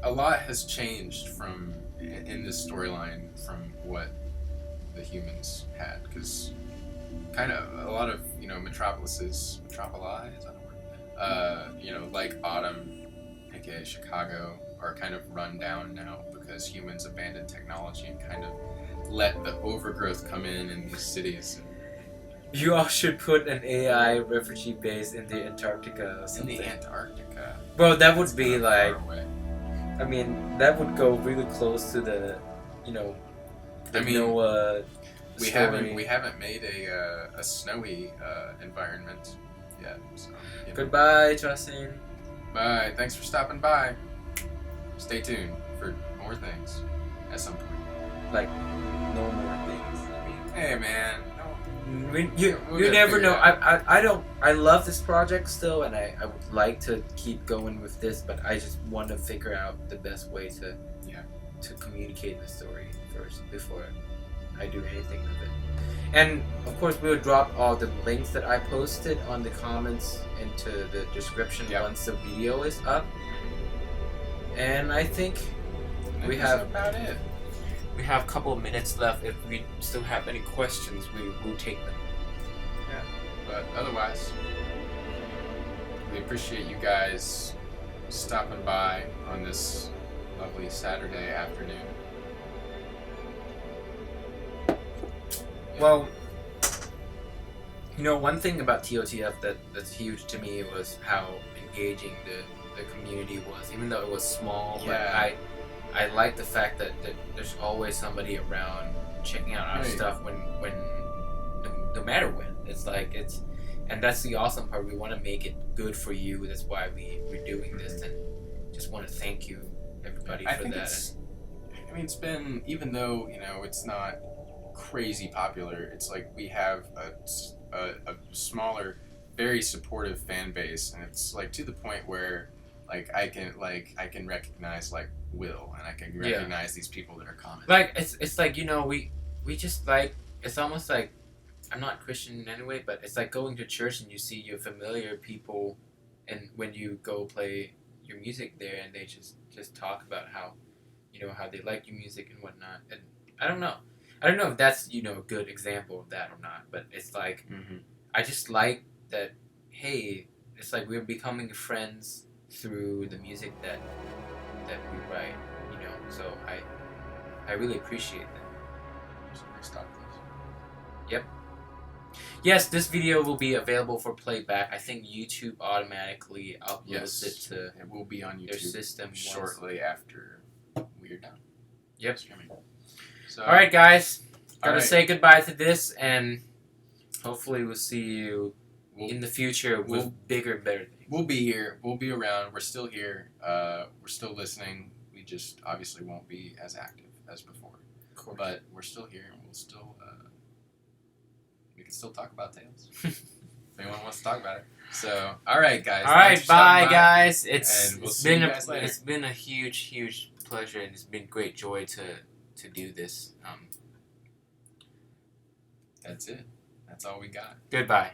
A lot has changed in this storyline from what the humans had, because kind of a lot of metropoli, is that a word? Like Autumn, aka Chicago, are kind of run down now because humans abandoned technology and kind of let the overgrowth come in these cities. You all should put an AI refugee base in the Antarctica or something. In the Antarctica. Bro, that would be like. Far away. I mean, that would go really close to the, Noah. We haven't made a snowy environment yet. So, Goodbye, Justin. Bye. Thanks for stopping by. Stay tuned for more things at some point. Like, no more things. I mean, hey man. You never know. I love this project still, and I would like to keep going with this, but I just want to figure out the best way to communicate the story first before I do anything with it. And of course, we'll drop all the links that I posted on the comments into the description once the video is up. And I think we have about it. We have a couple of minutes left. If we still have any questions, we will take them. Yeah, but otherwise, we appreciate you guys stopping by on this lovely Saturday afternoon. Well, one thing about TOTF that's huge to me was how engaging the community was, even though it was small. Yeah. But I like the fact that there's always somebody around checking out our stuff when no matter when. And that's the awesome part. We want to make it good for you. That's why we're doing this, and just want to thank you everybody for that. It's been, even though it's not crazy popular, it's like we have a smaller, very supportive fan base, and it's like to the point where I can recognize Will, and I can recognize these people that are commenting. It's like we just it's almost like, I'm not Christian anyway, but it's like going to church and you see your familiar people, and when you go play your music there, and they just talk about how how they like your music and whatnot. And I don't know if that's a good example of that or not, but it's like I just like that. Hey, it's like we're becoming friends through the music that we write, so I really appreciate that. So let's stop this. Yep. Yes, this video will be available for playback. I think YouTube automatically uploads it to it will be on YouTube their system shortly after we're done. Yep. Streaming. So, all right, guys. Gotta say goodbye to this, and hopefully we'll see you in the future with bigger and better things. We'll be here. We'll be around. We're still here. We're still listening. We just obviously won't be as active as before. Of course. But we're still here, and we'll still we can still talk about Tales. If anyone wants to talk about it. So, all right, guys. All right, bye, guys. We'll see you guys later. It's been a huge pleasure, and it's been great joy to do this. That's it. That's all we got. Goodbye.